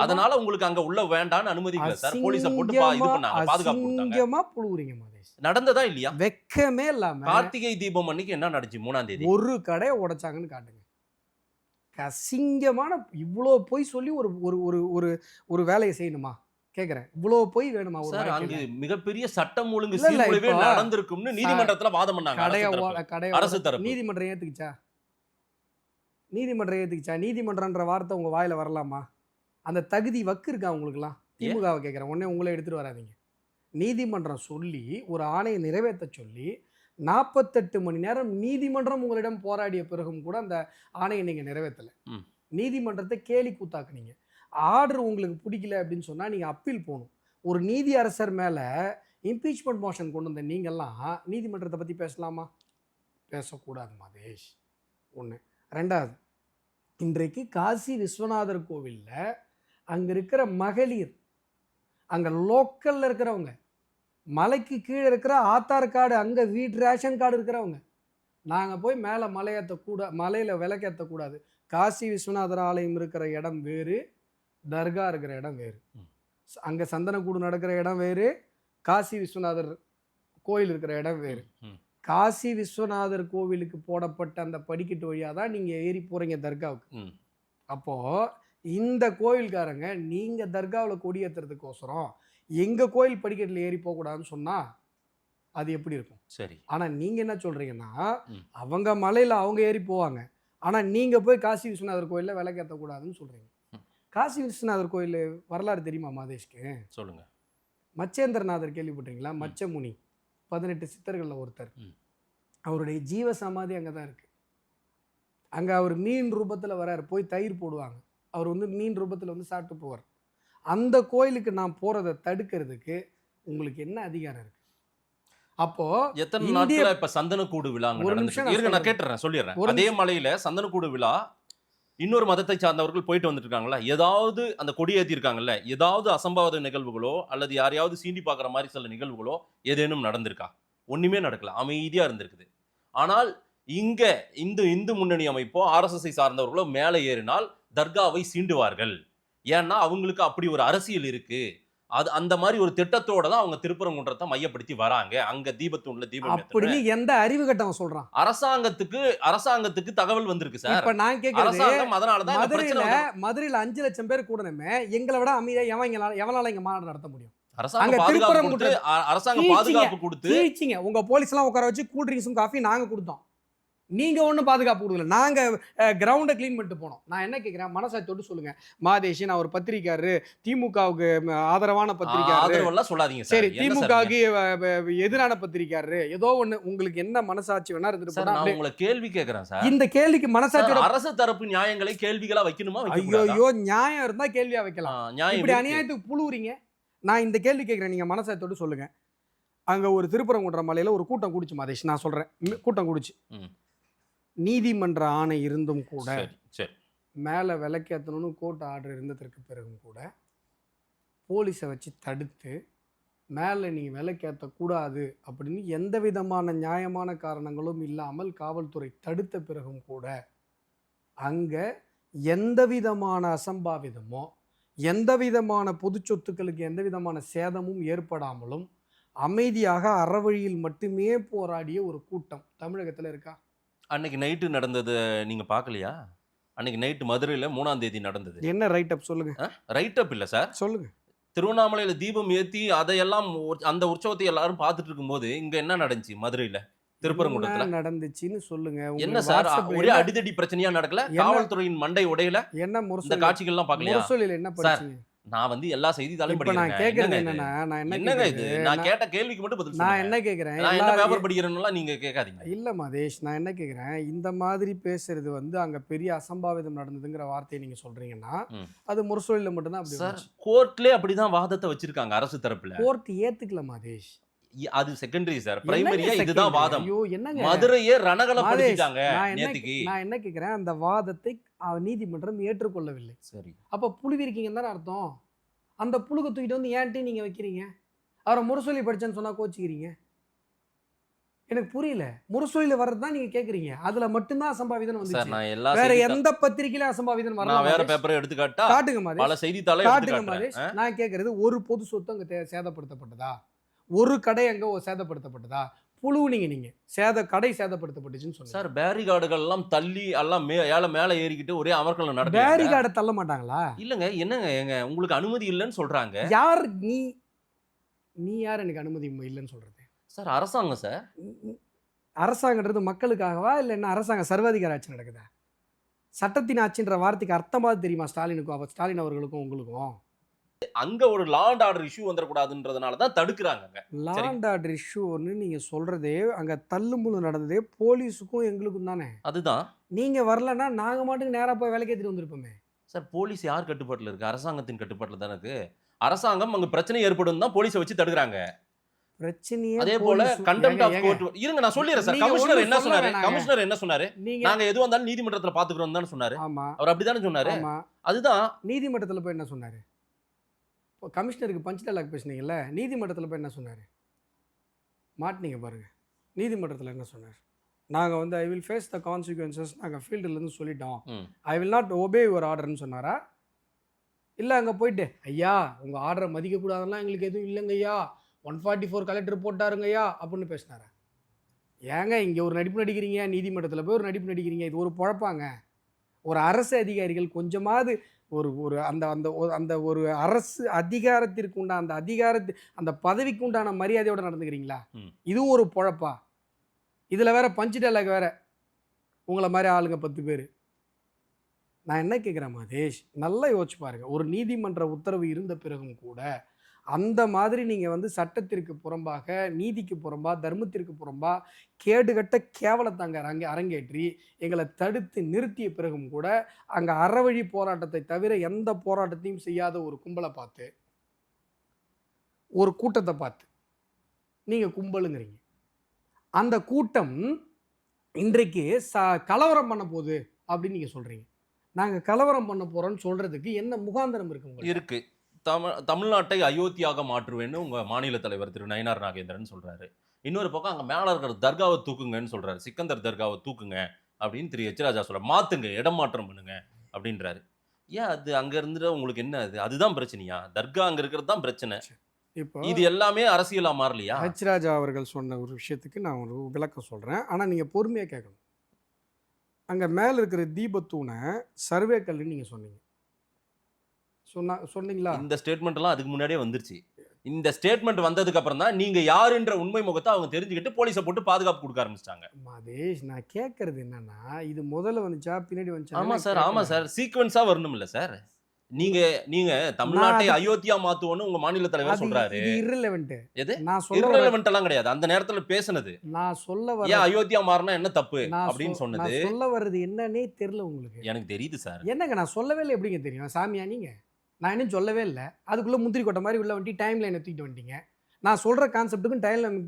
அதனால உங்களுக்கு அங்க உள்ள வேண்டாம்னு அனுமதிக்கல சார். போலீஸை போட்டு இது பண்ணாங்க, பாதுகாப்பு கொடுத்தாங்க. புழுவுறீங்க மதேஷ். நடந்ததா இல்லையா? வெக்கமே இல்லாம கார்த்திகை தீபம் அன்னைக்கு என்ன நடந்துச்சு? 3ஆம் தேதி ஒரு கடையை உடைச்சாங்கன்னு காட்டுங்க. அசிங்கமான இவ்வளோ போய் சொல்லி ஒரு ஒரு ஒரு ஒரு வேலையை செய்யணுமா கேக்குறேன்? இவ்வளோ போய் வேணுமா? சார் அங்க மிகப்பெரிய சட்டம் ஒழுங்கு சீர்குலைவே நடந்திருக்கும்னு நீதிமன்றத்துல வாதம் பண்ணாங்க. அரசு தரப்பு நீதிமன்றம் ஏத்துக்கிச்சா? நீதிமன்றம்ன்ற வார்த்தை உங்க வாயில வரலாமா? அந்த தகுதி வக்கு இருக்கா உங்களுக்குலாம்? திமுகவை கேட்குறேன், உடனே உங்களே எடுத்துட்டு வராதீங்க. நீதிமன்றம் சொல்லி ஒரு ஆணையை நிறைவேற்ற சொல்லி 48 மணி நேரம் நீதிமன்றம் உங்களிடம் போராடிய பிறகும் கூட அந்த ஆணையை நீங்க நிறைவேற்றலை. நீதிமன்றத்தை கேலி கூத்தாக்குனீங்க. ஆர்டர் உங்களுக்கு பிடிக்கல அப்படின்னு சொன்னால் நீங்கள் அப்பீல் போகணும். ஒரு நீதி அரசர் மேலே இம்பீச்மெண்ட் மோஷன் கொண்டு வந்த நீங்கள்லாம் நீதிமன்றத்தை பற்றி பேசலாமா? பேசக்கூடாது மதேஷ். ஒன்று. ரெண்டாவது, இன்றைக்கு காசி விஸ்வநாதர் கோவிலில் அங்கே இருக்கிற மகளிர், அங்கே லோக்கலில் இருக்கிறவங்க, மலைக்கு கீழே இருக்கிற ஆதார் கார்டு, அங்கே வீட்டு ரேஷன் கார்டு இருக்கிறவங்க, நாங்கள் போய் மேலே மலையில் விளக்கேற்றக்கூடாது. காசி விஸ்வநாதர் ஆலயம் இருக்கிற இடம் வேறு, தர்கா இருக்கிற இடம் வேறு. அங்கே சந்தனக்கூடு நடக்கிற இடம் வேறு, காசி விஸ்வநாதர் கோயில் இருக்கிற இடம் வேறு. காசி விஸ்வநாதர் கோவிலுக்கு போடப்பட்ட அந்த படிக்கட்டு வழியாக தான் நீங்கள் ஏறி போகிறீங்க தர்காவுக்கு. அப்போது இந்த கோயில்காரங்க நீங்கள் தர்காவில் கொடியேற்றுறதுக்கோசரம் எங்கள் கோயில் படிக்கட்டில் ஏறி போகக்கூடாதுன்னு சொன்னால் அது எப்படி இருக்கும்? சரி. ஆனால் நீங்கள் என்ன சொல்கிறீங்கன்னா, அவங்க மலையில் அவங்க ஏறி போவாங்க, ஆனால் நீங்கள் போய் காசி விஸ்வநாதர் கோயிலில் விளக்கேற்றக்கூடாதுன்னு சொல்கிறீங்க. காசி விஸ்வநாதர் கோயில் வரலாறு தெரியுமா மாதேஷ்க்கு? சொல்லுங்க. மச்சேந்திரநாதர் கேள்விப்பட்டீங்களா? மச்சமுனி 18 சித்தர்களில் ஒருத்தர். அவருடைய ஜீவ சமாதி அங்கே தான் இருக்குது. அங்கே அவர் மீன் ரூபத்தில் வரார், போய் தயிர் போடுவாங்க, அவர் வந்து மீன் ரூபத்தில் வந்து சாப்பிட்டு போவார். அந்த கோயிலுக்கு நான் போகிறத தடுக்கிறதுக்கு உங்களுக்கு என்ன அதிகாரம் இருக்குது? அப்போ எத்தனை நாட்களா இப்ப சந்தனக்கூடு விழா நான் கேட்டுறேன், சொல்லிடுறேன். அதே மலையில சந்தனக்கூடு விழா இன்னொரு மதத்தை சார்ந்தவர்கள் போயிட்டு வந்துட்டு இருக்காங்கல்ல, ஏதாவது அந்த கொடியேற்றி இருக்காங்கல்ல, ஏதாவது அசம்பாவித நிகழ்வுகளோ அல்லது யாரையாவது சீண்டி பார்க்குற மாதிரி சில நிகழ்வுகளோ ஏதேனும் நடந்திருக்கா? ஒண்ணுமே நடக்கல, அமைதியா இருந்திருக்குது. ஆனால் இங்க இந்து முன்னணி அமைப்போ RSSஐ சார்ந்தவர்களோ மேலே ஏறினால் தர்காவை சீண்டுவார்கள். ஏன்னா அவங்களுக்கு அப்படி ஒரு அரசியல் இருக்கு. அது அந்த மாதிரி ஒரு திட்டத்தோட தான் அவங்க திருப்பரங்குன்றத்தை மையப்படுத்தி வராங்க. அங்க தீபத்தூண்ல தீபம் அப்படின்னு எந்த அறிவு கட்டவன் சொல்றான்? அரசாங்கத்துக்கு தகவல் வந்திருக்கு சார். இப்ப நான் கேக்குறேன், மதுரையில 5 லட்சம் பேர் கூடணுமே, எங்களை விட அமைதியா எவனால இங்க மாநாடு நடத்த முடியும்? அரசாங்க பாதுகாப்பு கொடுத்து உங்க போலீஸ் எல்லாம் உட்கார வச்சு கூல் ட்ரிங்க்ஸும் காஃபி நாங்க கொடுத்தோம். நீங்க ஒன்றும் பாதுகாப்பு கொடுக்கல. நாங்க கிரவுண்டை க்ளீன் பண்ணிட்டு போனோம். நான் என்ன கேட்கிறேன், மனசாட்சி தொட்டு சொல்லுங்க. மாதேஷ், நான் ஒரு பத்திரிக்கையாளரு, திமுகவுக்கு ஆதரவான பத்திரிக்கையாளரு, ஆதரவெல்லாம் சொல்லாதீங்க சார். சரி என்ன சார் திமுகவுக்கு எதிரான பத்திரிக்கையாளரு, ஏதோ ஒண்ணு உங்களுக்கு என்ன மனசாட்சி வேணா இருந்துட்டு சார், போனா நான் அப்படியே- உங்களை கேள்வி கேட்கிறேன் சார். இந்த கேள்விக்கு மனசாட்சியோட அரசு தரப்பு நியாயங்களை கேள்விகளா வைக்கணுமா வைக்கக்கூடாதா? ஐயோ நியாயம் இருந்தா கேள்வியா வைக்கலாம். நியாயம் இப்படி இருக்கு. அநியாயத்துக்கு புழுவுறீங்க. நான் இந்த கேள்வி கேட்கிறேன், நீங்க மனசாட்சி தொட்டு சொல்லுங்க. அங்க ஒரு திருப்பரங்குன்ற மலையில ஒரு கூட்டம் கூடிச்சு மாதேஷ், நான் சொல்றேன், கூட்டம் கூடிச்சு. ம். நீதிமன்ற ஆணை இருந்தும் கூட, சரி சரி. மேலே விளக்கேற்றணும்னு கோர்ட் ஆர்டர் இருந்ததற்கு பிறகும் கூட போலீஸை வச்சு தடுத்து மேலே நீங்கள் விளக்கேற்றக்கூடாது அப்படின்னு எந்த விதமான நியாயமான காரணங்களும் இல்லாமல் காவல்துறை தடுத்த பிறகும் கூட அங்கே எந்த விதமான அசம்பாவிதமோ எந்த விதமான பொது சொத்துக்களுக்கு எந்த விதமான சேதமும் ஏற்படாமலும் அமைதியாக அறவழியில் மட்டுமே போராடிய ஒரு கூட்டம் தமிழகத்தில் இருக்கா? அன்னைக்கு நைட்டு நடந்தது நீங்க பார்க்கலையா? அன்னைக்கு நைட்டு மதுரையில் 3ஆம் தேதி நடந்தது. என்ன ரைட் அப் சொல்லுங்க, ரைட் அப் இல்லை சார். சொல்லுங்க. திருவண்ணாமலையில தீபம் ஏத்தி அதையெல்லாம் அந்த உற்சவத்தை எல்லாரும் பார்த்துட்டு இருக்கும்போது இங்க என்ன நடந்துச்சு? மதுரையில திருப்பரங்குன்றத்துல என்ன நடந்துச்சுன்னு சொல்லுங்க. என்ன சார் ஒரே அடிதடி பிரச்சனையா நடக்கல? காவல்துறையின் மண்டை உடையல என்ன இந்த முரசொலி, காட்சிகள்லாம் பார்க்கலையா? முரசொலியில என்ன படிச்சீங்க? நான் வந்து எல்லா செய்தித்தாளையும் இப்ப நான் படிக்கிறேன். கேக்குறது என்னங்க என்னன்னா, நான் என்ன என்னங்க இது? கேக்குறேன், நான் கேட்ட கேள்விக்கு மட்டும் பதில் நான் சொல்லுங்க. என்ன கேக்குறேன், நான் என்ன எல்லா- பேப்பர் படிக்கிறேன்னுலாம் நீங்க கேட்காதீங்க. இல்ல மதேஷ், நான் என்ன கேக்குறேன், இந்த மாதிரி பேசுறது வந்து அங்க பெரிய அசம்பாவிதம் நடந்ததுங்கிற வார்த்தையை நீங்க சொல்றீங்கன்னா ம். அது முரசொலியில மட்டும்தான் அப்படி சார் இருந்துச்சு. கோர்ட்லயே அப்படிதான் வாதத்தை வச்சிருக்காங்க அரசு தரப்புல. கோர்ட் ஏத்துக்கல மதேஷ். அது செகண்டரி சார். என்னங்க பிரைமரியா இதுதான் second? வாதம். ஐயோ என்னங்க மதுரையே மதேஷ், ரணகலப்படுத்திட்டாங்க நேத்துக்கு. நான் என்ன கேக்குறேன், அந்த வாதத்தை நீதிமன்றம் ஏற்றுக்கொள்ளவில்லை. சரி. அப்ப புழுவிருக்கீங்கன்னு தானே அர்த்தம். அந்த புழுக்கு தூக்கிட்டு வந்து ஏன்ட்டி நீங்க வைக்கிறீங்க? அவரை முரசொலி படிச்சேன்னு சொன்னா கோச்சிக்கிறீங்க. எனக்கு புரியல. முரசொலியில வர்றது தான் நீங்க கேக்குறீங்க, அதுல மட்டும்தான் அசம்பாவிதம் சார் வந்துச்சு. நான் எல்லா வேற செய்தித்தாள் எந்த பத்திரிக்கையில அசம்பாவிதம் நான் வேற வரல? பேப்பரை எடுத்து காட்டா காட்டுங்க பல மதேஷ், செய்தித்தாளை எடுத்து காட்டுங்க மதேஷ். காட்டுறேன். நான் கேக்குறது, ஒரு பொது சொத்து அங்க சேதப்படுத்தப்பட்டதா? ஒரு கடை அங்க சேதப்படுத்தப்பட்டதா? புழுவுனீங்க நீங்க. கடை சேதப்படுத்தப்பட்டுச்சுன்னு சொன்னீங்க. சார் பேரிகார்டுகள் எல்லாம் தள்ளி எல்லாம் மேல ஏறிக்கிட்டு ஒரே அமர்க்களம் நடக்குது. பேரிகார்டை தள்ள மாட்டாங்களா? இல்லங்க என்னங்க ஏங்க உங்களுக்கு அனுமதி இல்லைன்னு சொல்றாங்க. யார் நீ யார் எனக்கு அனுமதி இல்லைன்னு சொல்றது? சார் அரசாங்கம் சார். அரசாங்கன்றது மக்களுக்காகவா இல்லை என்ன அரசாங்க சர்வாதிகார ஆட்சி நடக்குதா? சட்டத்தின் ஆட்சின்ற வார்த்தைக்கு அர்த்தமாவது தெரியுமா ஸ்டாலினுக்கும், ஸ்டாலின் அவர்களுக்கும் உங்களுக்கும்? அங்க ஒரு லா அண்ட் ஆர்டர் இஷ்யூ வந்துடக்கூடாதுன்றதுனால தான் தடுக்கிறாங்க. லா அண்ட் ஆர்டர் இஷ்யூன்னு நீங்க சொல்றதே, அங்க தள்ளுமுள்ளு நடந்ததே போலீஸுக்கும் எங்களுக்கும் தானே. அதுதான் நீங்க வரலன்னா நாங்க மாட்டுக்கு நேரா போய் வேலைக்கேற்றிட்டு வந்திருப்போமே. சார். போலீஸ் யார் கட்டுப்பாட்டுல இருக்கு? அரசாங்கத்தின் கட்டுப்பாட்டுல தானே இருக்கு. அரசாங்கம் அங்க பிரச்சனை ஏற்படும் தான் போலீஸை வச்சு தடுக்கிறாங்க. பிரச்சனையே அதே போல police- கண்டெம்ட் ஆஃப் ஏங்க, கோர்ட் இருங்க நான் சொல்லிடுறேன் சார். நீங்க கமிஷனர் ஒண்ணும் என்ன சொல்ல சொன்னாரு? வேணாங்க. கமிஷனர் என்ன சொன்னாரு? நீங்க நாங்க எதுவா இருந்தாலும் நீதிமன்றத்துல பாத்துக்கிறோம் தானே சொன்னாரு. ஆமா அவர் அப்படித்தானே சொன்னாரு. ஆமா அதுதான் நீதிமன்றத்துல போய் என்ன சொன்னாரு? இப்போ கமிஷனருக்கு பஞ்ச் டைலாக் பேசுனீங்கல்ல, நீதிமன்றத்தில் போய் என்ன சொன்னார்? மாட்டினீங்க பாருங்க. நீதிமன்றத்தில் என்ன சொன்னார்? நாங்கள் வந்து I will face the consequences, நாங்கள் ஃபீல்டுலேருந்து சொல்லிட்டோம், I will not obey your ஆர்டர்னு சொன்னாரா? இல்லை அங்கே போயிட்டு ஐயா உங்கள் ஆர்டரை மதிக்கக்கூடாதுலாம் எங்களுக்கு எதுவும் இல்லைங்க ஐயா, 144 கலெக்டர் போட்டாருங்கய்யா அப்படின்னு பேசினாரா? ஏங்க இங்கே ஒரு நடிப்பு நடிக்கிறீங்க, நீதிமன்றத்தில் போய் ஒரு நடிப்பு நடிக்கிறீங்க, இது ஒரு பொழப்பாங்க? ஒரு அரசு அதிகாரிகள் கொஞ்சமாவது ஒரு ஒரு அந்த அந்த அந்த ஒரு அரசு அதிகாரத்திற்கு உண்டான அந்த பதவிக்கு உண்டான மரியாதையோட நடந்துக்கிறீங்களா? இதுவும் ஒரு பொழப்பா? இதில் வேற பஞ்சு டைலாக் வேற, உங்களை மாதிரி ஆளுங்க 10 பேர். நான் என்ன கேட்குறேன் மதேஷ், நல்லா யோசிச்சு பாருங்க. ஒரு நீதிமன்ற உத்தரவு இருந்த பிறகும் கூட அந்த மாதிரி நீங்கள் வந்து சட்டத்திற்கு புறம்பாக, நீதிக்கு புறம்பா, தர்மத்திற்கு புறம்பா கேடுகட்ட கேவலத்தை அங்கே அரங்கேற்றி எங்களை தடுத்து நிறுத்திய பிறகும் கூட அங்கே அறவழி போராட்டத்தை தவிர எந்த போராட்டத்தையும் செய்யாத ஒரு கும்பலை பார்த்து, ஒரு கூட்டத்தை பார்த்து நீங்கள் கும்பலுங்கிறீங்க. அந்த கூட்டம் இன்றைக்கு கலவரம் பண்ண போகுது அப்படின்னு நீங்கள் சொல்கிறீங்க. நாங்கள் கலவரம் பண்ண போகிறோன்னு சொல்கிறதுக்கு என்ன முகாந்திரம் இருக்கு? இருக்கு. தமிழ்நாட்டை அயோத்தியாக மாற்றுவேன்னு உங்க மாநில தலைவர் திரு நயினார் நாகேந்திரன் சொல்றாரு. இன்னொரு பக்கம் அங்க மேல இருக்கிற தர்காவை தூக்குங்கன்னு சொல்றாரு. சிக்கந்தர் தர்காவை தூக்குங்க அப்படின்னு திரு எச் ராஜா சொல்ற, மாத்துங்க, இடம் மாற்றம் பண்ணுங்க அப்படின்றாரு. ஏன் அது அங்க இருந்துட்டு உங்களுக்கு என்ன? அதுதான் பிரச்சனையா? தர்கா அங்க இருக்கிறது தான் பிரச்சனை. இப்போ இது எல்லாமே அரசியலா மாறலையா? எச் ராஜா அவர்கள் சொன்ன ஒரு விஷயத்துக்கு நான் ஒரு விளக்கம் சொல்றேன், ஆனா நீங்க பொறுமையா கேட்கணும். அங்க மேல இருக்கிற தீபத்தூணை சர்வே கல்லுன்னு நீங்க சொன்னீங்க. சொன்னீங்களா? இந்த ஸ்டேட்மெண்ட் எல்லாம் அதுக்கு முன்னாடியே வந்துருச்சு. இந்த ஸ்டேட்மெண்ட் வந்ததுக்கு அப்புறம் தான் நீங்க யாருன்ற உண்மை முகத்தை அவங்க தெரிஞ்சுக்கிட்டு போலீஸை போட்டு பாதுகாப்பு கொடுக்க ஆரம்பிச்சிட்டாங்க. மாதேஷ், நான் கேட்கறது என்னன்னா, இது முதல்ல வந்துச்சா பின்னாடி வந்துச்சா? ஆமா சார் சீக்வென்ஸா வரணும் இல்ல சார். நீங்க தமிழ்நாட்டை அயோத்தியா மாத்துவோன்னு உங்க மாநில தலைவர் சொல்றாரு. இது irrelevant. எது நான் சொல்ல irrelevant எல்லாம் கிடையாது. அந்த நேரத்துல பேசுனது நான் சொல்ல வர ஏன் அயோத்தியா மாறினா என்ன தப்பு நான் அப்படின்னு சொன்னது நான் சொல்ல வர்றது என்னன்னே தெரியல உங்களுக்கு. எனக்கு தெரியுது சார். என்னங்க நான் சொல்லவே இல்லை, எப்படிங்க தெரியும்? சாமியா நீங்க? நான் இன்னும் சொல்லவே இல்லை. அதுக்குள்ள முந்திரி கொட்டை மாதிரி உள்ள வந்துட்டு டைம் லைனை தூக்கிட்டு வந்துட்டீங்க. நான் சொல்ற கான்செப்ட்டுக்கும்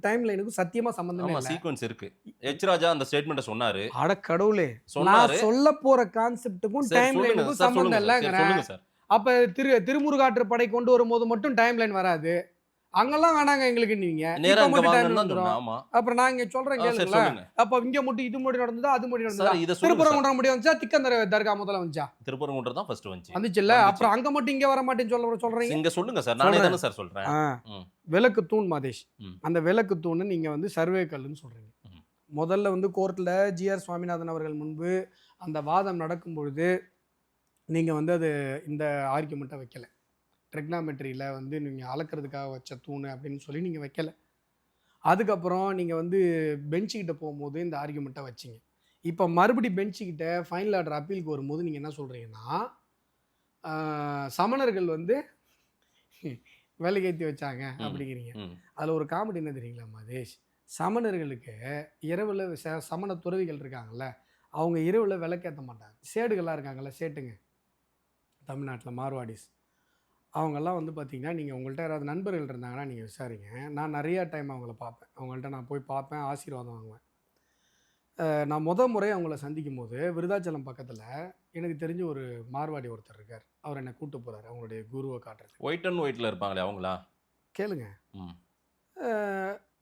டைம் லைனுக்கும் சத்தியமா சம்பந்தமே ஆமா இல்லை. சீக்வென்ஸ் இருக்கு. எச் ராஜா அந்த ஸ்டேட்மெண்ட்டை சொன்னாரு. அட கடவுளே, சொன்னாரு. நான் சொல்ல போற கான்செப்ட்டுக்கும் சார், டைம் சொல்லுங்க லைனுக்கும் சார், சம்பந்தம் சொல்லுங்க சார், இல்லைங்கிற. சொல்லுங்க சார். அப்ப திருமுருகாற்று படை கொண்டு வரும்போது மட்டும் டைம் லைன் வராது, அங்கெல்லாம் வேணாங்க எங்களுக்கு நீங்க நேரா இப்ப இங்க மட்டும் time வாங்கன்னு தான் வந்துரும். சொன்னேன். ஆமா அப்புறம் நான் இங்க சொல்றேன் சரி, கேளுங்களேன். சொல்லுங்க அப்ப இங்க மட்டும் இது மட்டும் நடந்ததா, அது மட்டும் நடந்ததா? சார். இத சொல்லுங்க சார். திருப்பரங்குன்றம் முடிய வந்துச்சா, திக்கந்தர தர்கா முதல்ல வந்துச்சா? திருப்பரங்குன்றம் தான் ஃபர்ஸ்ட் வந்துச்சு. வந்துச்சுல்ல. வந்துச்சு. அப்புறம் அங்க மட்டும் இங்க வர மாட்டேன்னு சொல்றீங்க. இங்க சொல்லுங்க சார். நானே தானே சார் சொல்றேன். ம். விளக்கு தூண் மாதேஷ், ம். அந்த விளக்கு தூண் நீங்க வந்து சர்வே கல்லுன்னு சொல்றீங்க. ம். முதல்ல வந்து கோர்ட்ல ஜிஆர் சுவாமிநாதன் அவர்கள் முன்பு அந்த வாதம் நடக்கும் பொழுது நீங்க வந்து அது இந்த ஆர்கியூமெண்ட்டை வைக்கல. ட்ரிக்னாமெட்ரியில் வந்து நீங்கள் அளக்கிறதுக்காக வச்ச தூண் அப்படின்னு சொல்லி நீங்கள் வைக்கல. அதுக்கப்புறம் நீங்கள் வந்து பெஞ்சுக்கிட்ட போகும்போது இந்த ஆர்கியூமெண்ட்டை வச்சிங்க. இப்போ மறுபடி பெஞ்சுக்கிட்ட ஃபைனல் ஆர்டர் அப்பீலுக்கு வரும்போது நீங்கள் என்ன சொல்கிறீங்கன்னா, சமணர்கள் வந்து வேலைக்கேற்றி வச்சாங்க அப்படிங்கிறீங்க. அதில் ஒரு காமெடி என்ன தெரியுங்களா மாதேஷ்? சமணர்களுக்கு இரவில் சமண துறவிகள் இருக்காங்கல்ல, அவங்க இரவில் விளக்கேற்ற மாட்டாங்க. சேடுகள்லாம் இருக்காங்கல்ல, சேட்டுங்க தமிழ்நாட்டில் மார்வாடிஸ், அவங்கெல்லாம் வந்து பார்த்திங்கன்னா, நீங்கள் உங்கள்கிட்ட யாராவது நண்பர்கள் இருந்தாங்கன்னா நீங்கள் விசாரிங்க. நான் நிறையா டைம் அவங்கள பார்ப்பேன். அவங்கள்ட்ட நான் போய் பார்ப்பேன், ஆசீர்வாதம் வாங்குவேன். நான் முறை அவங்கள சந்திக்கும் போது விருதாச்சலம் பக்கத்தில் எனக்கு தெரிஞ்ச ஒரு மார்வாடி ஒருத்தர் இருக்கார். அவர் என்னை கூப்பிட்டு போகிறார் அவங்களுடைய குருவை காட்டுறது. ஒயிட் அண்ட் ஒயிட்டில் இருப்பாங்களே அவங்களா? கேளுங்க.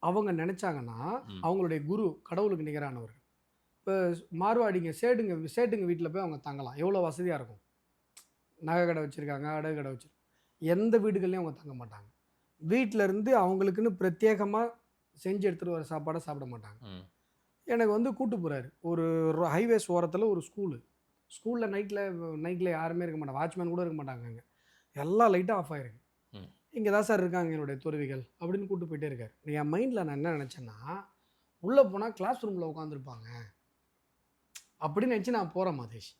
அவங்க நினச்சாங்கன்னா அவங்களுடைய குரு கடவுளுக்கு நிகரானவர்கள். இப்போ மார்வாடிங்க சேட்டுங்க வீட்டில் போய் அவங்க தங்கலாம், எவ்வளோ வசதியாக இருக்கும். நகை கடை வச்சுருக்காங்க, அடகு கடை வச்சுருக்காங்க, எந்த வீடுகள்லையும் அவங்க தங்க மாட்டாங்க. வீட்டிலேருந்து அவங்களுக்குன்னு பிரத்யேகமாக செஞ்சு எடுத்துகிட்டு வர சாப்பாடை சாப்பிட மாட்டாங்க. எனக்கு வந்து கூட்டு போகிறாரு ஒரு ஹைவேஸ் ஓரத்தில் ஒரு ஸ்கூலில் நைட்டில் யாருமே இருக்க மாட்டாங்க, வாட்ச்மேன் கூட இருக்க மாட்டாங்க. அங்கே எல்லாம் லைட்டாக ஆஃப் ஆகிருக்கு. இங்கே தான் சார் இருக்காங்க என்னுடைய துறவிகள் அப்படின்னு கூப்பிட்டு போயிட்டே இருக்கார். என் மைண்டில் நான் என்ன நினச்சேன்னா, உள்ளே போனால் கிளாஸ் ரூமில் உட்காந்துருப்பாங்க அப்படின்னு நினச்சி நான் போகிறேன் மாதேஷ்.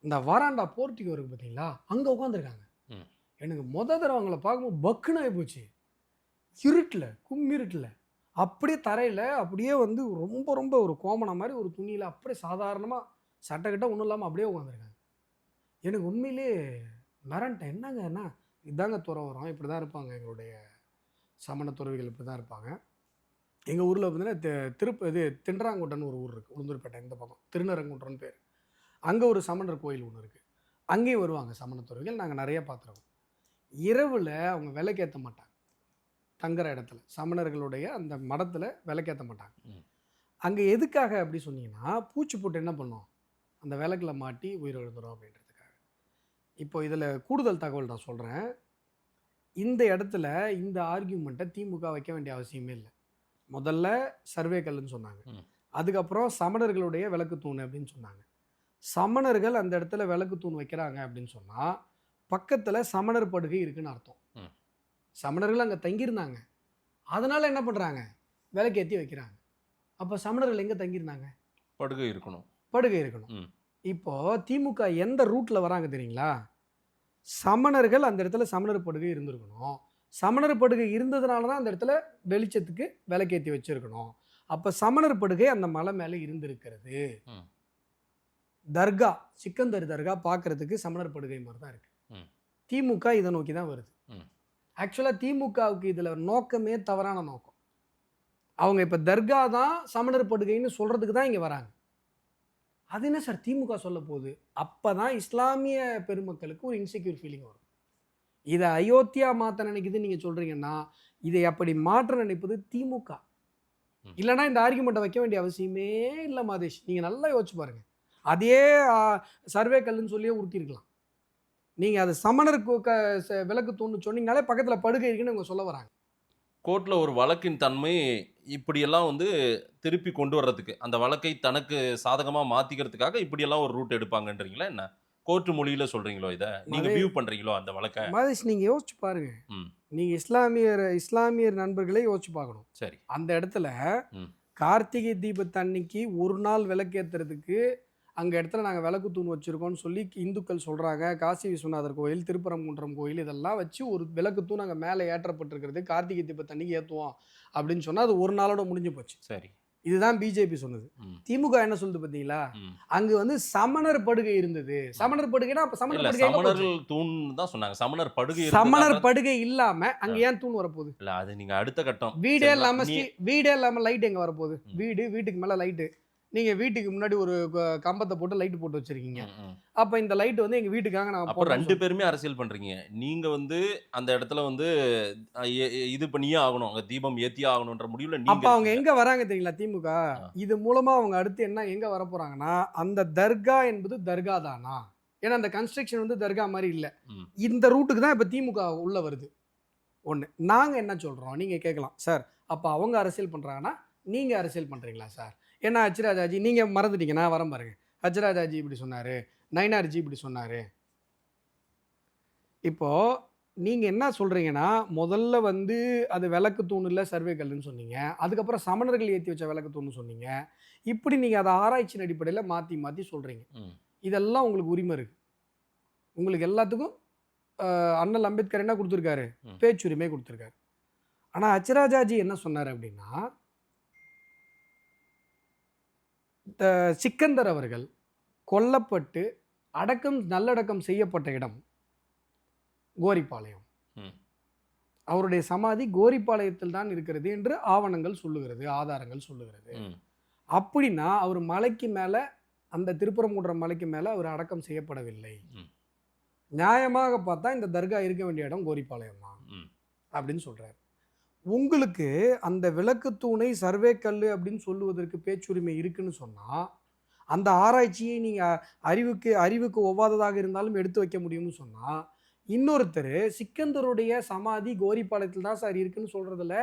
இந்த வாராண்டா போர்ட்டிகோ இருக்குது பார்த்தீங்களா, அங்கே உட்காந்துருக்காங்க. எனக்கு தடவை அவங்கள பார்க்கும்போது பக்குன்னு ஆகி போச்சு. கும்மிருட்டில் அப்படியே தரையில் அப்படியே வந்து ரொம்ப ரொம்ப ஒரு கோமனை மாதிரி ஒரு துணியில் அப்படியே சாதாரணமாக சட்டைக்கிட்ட ஒன்றும் இல்லாமல் அப்படியே உட்காந்துருக்காங்க. எனக்கு உண்மையிலே மிரண்டேன். என்னங்கன்னா இதாங்க துறவரம், இப்படி தான் இருப்பாங்க எங்களுடைய சமண துறவிகள், இப்படி தான் இருப்பாங்க. எங்கள் ஊரில் பார்த்தீங்கன்னா திண்டராங்குட்டன்னு ஒரு ஊர் இருக்குது, உளுந்தூர்பேட்டை இந்த பக்கம், திருநரங்குன்றன்னு பேர். அங்கே ஒரு சமணர் கோயில் ஒன்று இருக்குது, அங்கேயும் வருவாங்க சமண துறவிகள். நாங்கள் நிறைய பார்த்துருக்கோம். இரவில் அவங்க விளக்கேற்ற மாட்டாங்க, தங்குற இடத்துல சமணர்களுடைய அந்த மடத்தில் விளக்கேற்ற மாட்டாங்க. அங்கே எதுக்காக அப்படி சொன்னீங்கன்னா, பூச்சி போட்டு என்ன பண்ணும், அந்த விளக்கில் மாட்டி உயிர் எழுந்துடும் அப்படின்றதுக்காக. இப்போ இதில் கூடுதல் தகவல் நான் சொல்கிறேன். இந்த இடத்துல இந்த ஆர்கியூமெண்ட்டை திமுக வைக்க வேண்டிய அவசியமே இல்லை. முதல்ல சர்வே கல்லுன்னு சொன்னாங்க, அதுக்கப்புறம் சமணர்களுடைய விளக்கு தூண் அப்படின்னு சொன்னாங்க. சமணர்கள் அந்த இடத்துல விளக்கு தூண் வைக்கிறாங்க அப்படின்னு சொன்னால் பக்கத்தில் சமணர் படுகை இருக்குன்னு அர்த்தம். சமணர்கள் அங்கே தங்கியிருந்தாங்க, அதனால் என்ன பண்ணுறாங்க, விளக்கேற்றி வைக்கிறாங்க. அப்போ சமணர்கள் எங்கே தங்கியிருந்தாங்க, படுகை இருக்கணும். இப்போது திமுக எந்த ரூட்டில் வராங்க தெரியுங்களா? சமணர்கள் அந்த இடத்துல சமணர் படுகை இருந்திருக்கணும், சமணர் படுகை இருந்ததுனால தான் அந்த இடத்துல வெளிச்சத்துக்கு விளக்கேற்றி வச்சுருக்கணும். அப்போ சமணர் படுகை அந்த மலை மேலே இருந்திருக்கிறது. தர்கா, சிக்கந்தர் தர்கா பார்க்குறதுக்கு சமணர் படுகை மாதிரி தான் இருக்குது. திமுக இதை நோக்கி தான் வருது. ஆக்சுவலாக திமுகவுக்கு இதில் நோக்கமே தவறான நோக்கம். அவங்க இப்போ தர்கா தான் சமணர் படுகைன்னு சொல்கிறதுக்கு தான் இங்கே வராங்க. அது என்ன சார் திமுக சொல்ல போகுது? அப்போ தான் இஸ்லாமிய பெருமக்களுக்கு ஒரு இன்செக்யூர் ஃபீலிங் வரும். இதை அயோத்தியா மாற்ற நினைக்குதுன்னு நீங்கள் சொல்கிறீங்கன்னா, இதை அப்படி மாற்ற நினைப்பது திமுக. இல்லைனா இந்த ஆர்கியூமெண்ட்டை வைக்க வேண்டிய அவசியமே இல்லை மாதேஷ். நீங்கள் நல்லா யோசிச்சு பாருங்கள். அதே சர்வே கல்லுன்னு சொல்லியே உறுத்திருக்கலாம். நீங்கள் அது சமணருக்கு விளக்கு தூண் சொன்னீங்கனாலே பக்கத்தில் படுகை இருக்குன்னு அவங்க சொல்ல வராங்க. கோர்ட்டில் ஒரு வழக்கின் தன்மை இப்படியெல்லாம் வந்து திருப்பி கொண்டு வர்றதுக்கு, அந்த வழக்கை தனக்கு சாதகமாக மாற்றிக்கிறதுக்காக இப்படியெல்லாம் ஒரு ரூட் எடுப்பாங்கன்றீங்களா என்ன? கோர்ட் மொழியில சொல்றீங்களோ இத நீங்க மதே- வியூ பண்றீங்களோ அந்த வழக்க? மகேஷ் நீங்க யோசிச்சு பாருங்க. ம். நீங்க இஸ்லாமியர் நண்பர்களே யோசிச்சு பார்க்கணும். சரி. அந்த இடத்துல ம். கார்த்திகை தீபத்தன்னைக்கு ஒரு நாள் விளக்கேத்துறதுக்கு அங்க இடத்துல நாங்க விளக்கு தூண் வச்சிருக்கோம்னு சொல்லி இந்துக்கள் சொல்றாங்க. காசி விஸ்வநாதர் கோயில், திருப்பரங்குன்றம் கோயில் இதெல்லாம் வச்சு ஒரு விளக்கு தூண் அங்க மேலே ஏற்றப்பட்டிருக்கிறது, கார்த்திகை தீபத்தன்னைக்கு ஏத்துவோம் அப்படின்னு சொன்னா அது ஒரு நாளோட முடிஞ்சு போச்சு. சரி. இதுதான் பிஜேபி சொன்னது. ம். திமுக என்ன சொல்லுது பாத்தீங்களா? ம். அங்க வந்து சமணர் படுகை இருந்தது. சமணர் படுகைனா அப்ப சமணர் இல்ல படுகை எங்க போச்சு? சமணர்கள் தூண் தான் சொன்னாங்க. சமணர் படுகை சமணர் இருந்ததாக- படுகை இல்லாம அங்க ஏன் தூண் வரப்போகுது? இல்ல அது நீங்க அடுத்த கட்டம். வீடே சரிங்களா? இல்லாம வீடே இல்லாம லைட் எங்க வரப்போகுது? ம். வீட்டுக்கு மேல லைட்டு. நீங்க வீட்டுக்கு முன்னாடி ஒரு கம்பத்தை போட்டு லைட் போட்டு வச்சிருக்கீங்க. ம், ம். அப்ப இந்த லைட் வந்து எங்க வீட்டுக்காக நான் அப்போ போடுறேன்னு ரெண்டு பேருமே அரசியல் பண்றீங்க. நீங்க வந்து அந்த இடத்துல வந்து இது பண்ணியே ஆகணும், அங்க தீபம் ஏத்தியே ஆகணும்ன்ற முடிவுல நீங்க அப்ப அவங்க இருக்கீங்க. எங்க வராங்க தெரியுங்களா திமுக? இது மூலமா அவங்க அடுத்து என்ன எங்க வர போறாங்கன்னா, அந்த தர்கா என்பது தர்கா தானா? ஏன்னா அந்த கன்ஸ்ட்ரக்ஷன் வந்து தர்கா மாதிரி இல்ல. ம். இந்த ரூட்டுக்கு தான் இப்ப திமுக உள்ள வருது. ஒண்ணு. நாங்க என்ன சொல்றோம்? நீங்க கேட்கலாம் சார். அப்ப அவங்க அரசியல் பண்றாங்கன்னா நீங்க அரசியல் பண்றீங்களா சார்? ஏன்னா ஹச்ராஜாஜி நீங்க மறந்துட்டீங்க. நான் வரேன் பாருங்க. ஹச்ராஜாஜி இப்படி சொன்னாரு, நயினார்ஜி இப்படி சொன்னாரு. இப்போ நீங்க என்ன சொல்றீங்கன்னா, முதல்ல வந்து அது விளக்கு தூண் இல்ல சர்வே கல்லுன்னு சொன்னீங்க. அதுக்கப்புறம் சமணர்கள் ஏத்தி வச்ச விளக்கு தூண்னு சொன்னீங்க. இப்படி நீங்க அதை ஆராய்ச்சியின் அடிப்படையில மாத்தி மாத்தி சொல்றீங்க. ம். இதெல்லாம் உங்களுக்கு உரிமை இருக்கு. உங்களுக்கு எல்லாத்துக்கும் அண்ணல் அம்பேத்கர் என்ன கொடுத்துருக்காரு? ம். பேச்சுரிமை கொடுத்துருக்காரு. ஆனா ஹச்ராஜாஜி என்ன சொன்னார் அப்படின்னா, சிக்கந்தர் அவர்கள் கொல்லப்பட்டு நல்லடக்கம் செய்யப்பட்ட இடம் கோரிப்பாளையம். ம். அவருடைய சமாதி கோரிப்பாளையத்தில் தான் இருக்கிறது என்று ஆவணங்கள் சொல்லுகிறது, ஆதாரங்கள் சொல்லுகிறது. ம். அப்படின்னா அவர் மலைக்கு மேல, அந்த திருப்பரங்குன்றம் மலைக்கு மேல அவர் அடக்கம் செய்யப்படவில்லை. ம். நியாயமாக பார்த்தா இந்த தர்கா இருக்க வேண்டிய இடம் கோரிப்பாளையம் தான் ம். அப்படின்னு சொல்றாரு. உங்களுக்கு அந்த விளக்கு தூணை சர்வே கல்லு அப்படின்னு சொல்லுவதற்கு பேச்சுரிமை இருக்குன்னு சொன்னா, அந்த ஆராய்ச்சியை நீங்க அறிவுக்கு ஒவ்வாததாக இருந்தாலும் எடுத்து வைக்க முடியும்னு சொன்னா, இன்னொருத்தர் சிக்கந்தருடைய சமாதி கோரிப்பாளையத்தில் தான் சார் இருக்குன்னு சொல்றதுல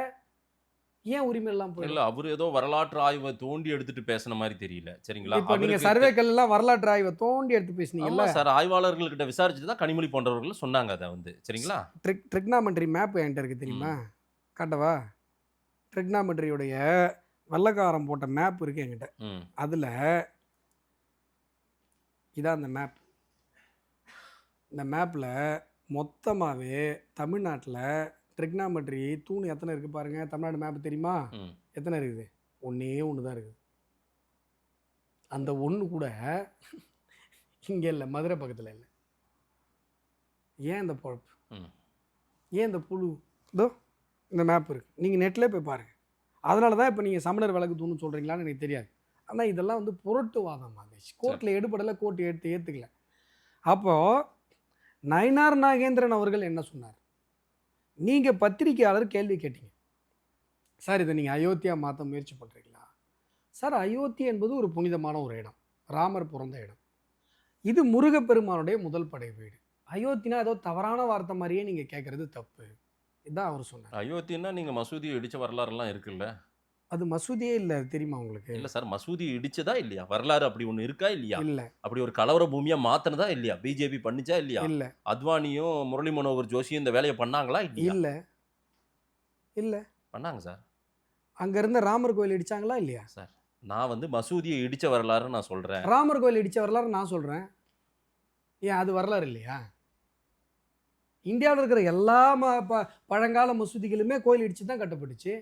ஏன் உரிமை எல்லாம் இல்ல போயிடும்? அவரு ஏதோ வரலாற்று ஆய்வை தோண்டி எடுத்துட்டு பேசின மாதிரி தெரியல. சரிங்களா? இப்ப நீங்க அவருக்கு சர்வே கல்லாம் வரலாற்று ஆய்வை தோண்டி எடுத்து ஆமா பேசுனீங்கல்ல. சார், ஆய்வாளர்கள் கிட்ட விசாரிச்சுட்டு தான் கனிமொழி போன்றவர்கள் சொன்னாங்க அதை வந்து. சரிங்களா? ட்ரிக்னாமெட்ரி மேப் என்கிட்ட இருக்கு தெரியுமா? காட்டவா? ட்ரிக்னாமெட்ரியுடைய வெள்ளக்காரம் போட்ட மேப் இருக்கு என்கிட்ட. ம். அதுல இதான் அந்த மேப். இந்த மேப்ல மொத்தமாவே தமிழ்நாட்டில் ட்ரிக்னாமெட்ரி தூண் எத்தனை இருக்கு பாருங்க. தமிழ்நாடு மேப் தெரியுமா? ம். எத்தனை இருக்குது? ஒண்ணே ஒன்று தான் இருக்குது. அந்த ஒன்று கூட இங்கே இல்லை, மதுரை பக்கத்தில் இல்லை. ஏன் இந்த பொழப்பு? ம். ஏன் இந்த புழு? இதோ இந்த மேப் இருக்கு, நீங்கள் நெட்டில் போய் பாருங்க. அதனால தான் இப்போ நீங்கள் சமணர் விளக்கு தூணுன்னு சொல்கிறீங்களான்னு எனக்கு தெரியாது. ஆனால் இதெல்லாம் வந்து புரட்டுவாதம் ஆகிடுச்சு. கோர்ட்டில் எடுபடலை, கோர்ட் ஏற்றுக்கல. அப்போது நயினார் நாகேந்திரன் அவர்கள் என்ன சொன்னார்? நீங்கள் பத்திரிகையாளர் கேள்வி கேட்டீங்க, சார் இதை நீங்கள் அயோத்தியா மாற்ற முயற்சி பண்ணுறீங்களா? சார் அயோத்தி என்பது ஒரு புனிதமான ஒரு இடம், ராமர் பிறந்த இடம். இது முருகப்பெருமானுடைய முதல் படை வீடு. அயோத்தினா ஏதோ தவறான வார்த்தை மாதிரியே நீங்கள் கேட்குறது தப்பு. இதுதான் அவர் சொன்னார். அயோத்தின்னா நீங்க மசூதியை இடிச்ச வரலாறு எல்லாம் இருக்குல்ல? அது மசூதியே இல்லை தெரியுமா உங்களுக்கு? இல்ல சார், மசூதி இடிச்சதா இல்லையா? வரலாறு அப்படி ஒண்ணு இருக்கா இல்லையா? இல்லை அப்படி ஒரு கலவர பூமியா மாத்தினதா இல்லையா? பிஜேபி பண்ணுச்சா இல்லையா? இல்லை அத்வானியும் முரளி மனோகர் ஜோஷியும் இந்த வேலையை பண்ணாங்களா இல்லையா? இல்லை இல்லை. பண்ணாங்க சார். அங்கே இருந்த ராமர் கோயில் இடிச்சாங்களா இல்லையா? சார் நான் வந்து மசூதியை இடிச்ச வரலாறு நான் சொல்றேன். ராமர் கோயில் இடிச்ச வரலாறு நான் சொல்கிறேன். ஏன் அது வரலாறு இல்லையா? இந்தியாவில் இருக்கிற எல்லா பழங்கால மசூதிகளுமே கோயில் இடிச்சு தான் கட்டப்பட்டுச்சு.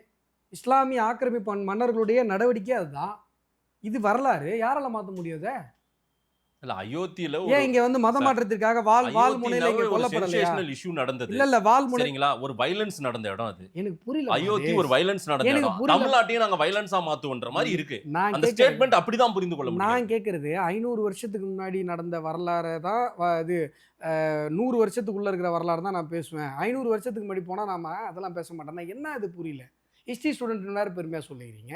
இஸ்லாமிய ஆக்கிரமிப்பு மன்னர்களுடைய நடவடிக்கை அதுதான். இது வரலாறு யாரால மாற்ற முடியாத? இல்ல அயோத்தியில ஏன் இங்க வந்து மத மாற்றத்திற்காக வால் முனையில இங்க கொல்லப்படலையா? இஷ்யூ நடந்தது. இல்ல வால் முனை. சரிங்களா? ஒரு வயலன்ஸ் நடந்த இடம் அது. எனக்கு புரியல. அயோத்தி ஒரு வயலன்ஸ் நடந்த எனக்கு இடம். புரியல. தமிழ்நாட்டையும் நாங்க வயலன்ஸா மாத்துவோன்ற மாதிரி இருக்கு. நான் அந்த ஸ்டேட்மெண்ட் அப்படிதான் புரிந்து கொள்ள முடியும். நான் கேட்கறது 500 வருஷத்துக்கு முன்னாடி நடந்த வரலாறு தான் இது. 100 வருஷத்துக்குள்ள இருக்கிற வரலாறு தான் நான் பேசுவேன். 500 வருஷத்துக்கு முன்னாடி போனா நாம அதெல்லாம் பேச மாட்டேன். என்ன அது புரியல. ஹிஸ்டரி ஸ்டூடெண்ட் வேற பெருமையா சொல்லிக்கிறீங்க.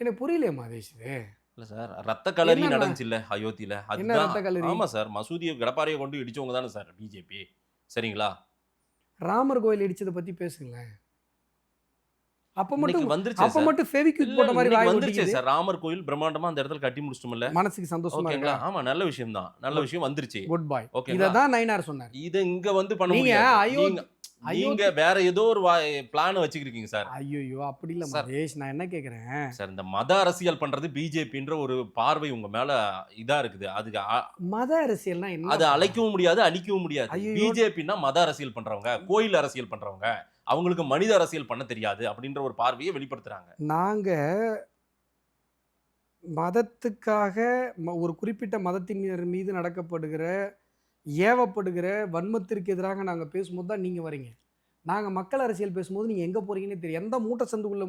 எனக்கு புரியலையே மாதேஷ் இது. இல்ல சார், ரத்த கலரி என்னம்மா? நடந்துச்சு இல்ல அயோத்தியில? என்ன ரத்த கலரி? ஆமா சார், மசூதியை கடப்பாறையை கொண்டு இடிச்சவங்க தானே சார் பிஜேபி. சரிங்களா? ராமர் கோயில் இடிச்சதை பத்தி பேசுங்களேன். அப்ப மட்டும் வந்துருச்சு அப்ப மட்டும் ஃபெவிக்விக் போட்ட மாதிரி வாய் வந்துருச்சு ஒட்டிக்குது. சார். ராமர் கோயில் பிரம்மாண்டமா அந்த இடத்துல கட்டி முடிச்சிட்டோம்ல. மனசுக்கு சந்தோஷமா ஓகேங்களா? இருக்கா? ஆமா, நல்ல விஷயம் தான். நல்ல விஷயம் வந்துருச்சு. குட் பாய். ஓகேங்களா? இததான் நயினார் சொன்னார். இத இங்க வந்து பண்ண நீங்க முடியாது. நீங்க வேற ஏதோ ஒரு பிளான் வச்சிருக்கீங்க சார். ஐயோ அப்படி இல்ல சார். மகேஷ், நான் என்ன கேக்குறேன், சார், இந்த மத அரசியல் பண்றது பிஜேபின்ற ஒரு பார்வை உங்க மேல இதா இருக்குது. அதுக்கு மத அரசியல்னா என்ன? அது அழைக்கவும் முடியாது, அழிக்கவும் முடியாது. ஐயையோ. பிஜேபின்னா மத அரசியல் பண்றவங்க, கோயில் அரசியல் பண்றவங்க, அவங்களுக்கு மனித அரசியல் பண்ண தெரியாது அப்படின்ற ஒரு பார்வையை வெளிப்படுத்துறாங்க. நாங்க மதத்துக்காக ஒரு குறிப்பிட்ட மதத்தினர் மீது நடக்கப்படுகிற ஏவப்படுகிற வன்மத்திற்கு எதிராக நாங்க பேசும்போது தான் நீங்க வரீங்க. நாங்க மக்கள் அரசியல் பேசும்போது நீங்க எங்க போறீங்கன்னு தெரியும். எந்த மூட்டை சந்துக்குள்ள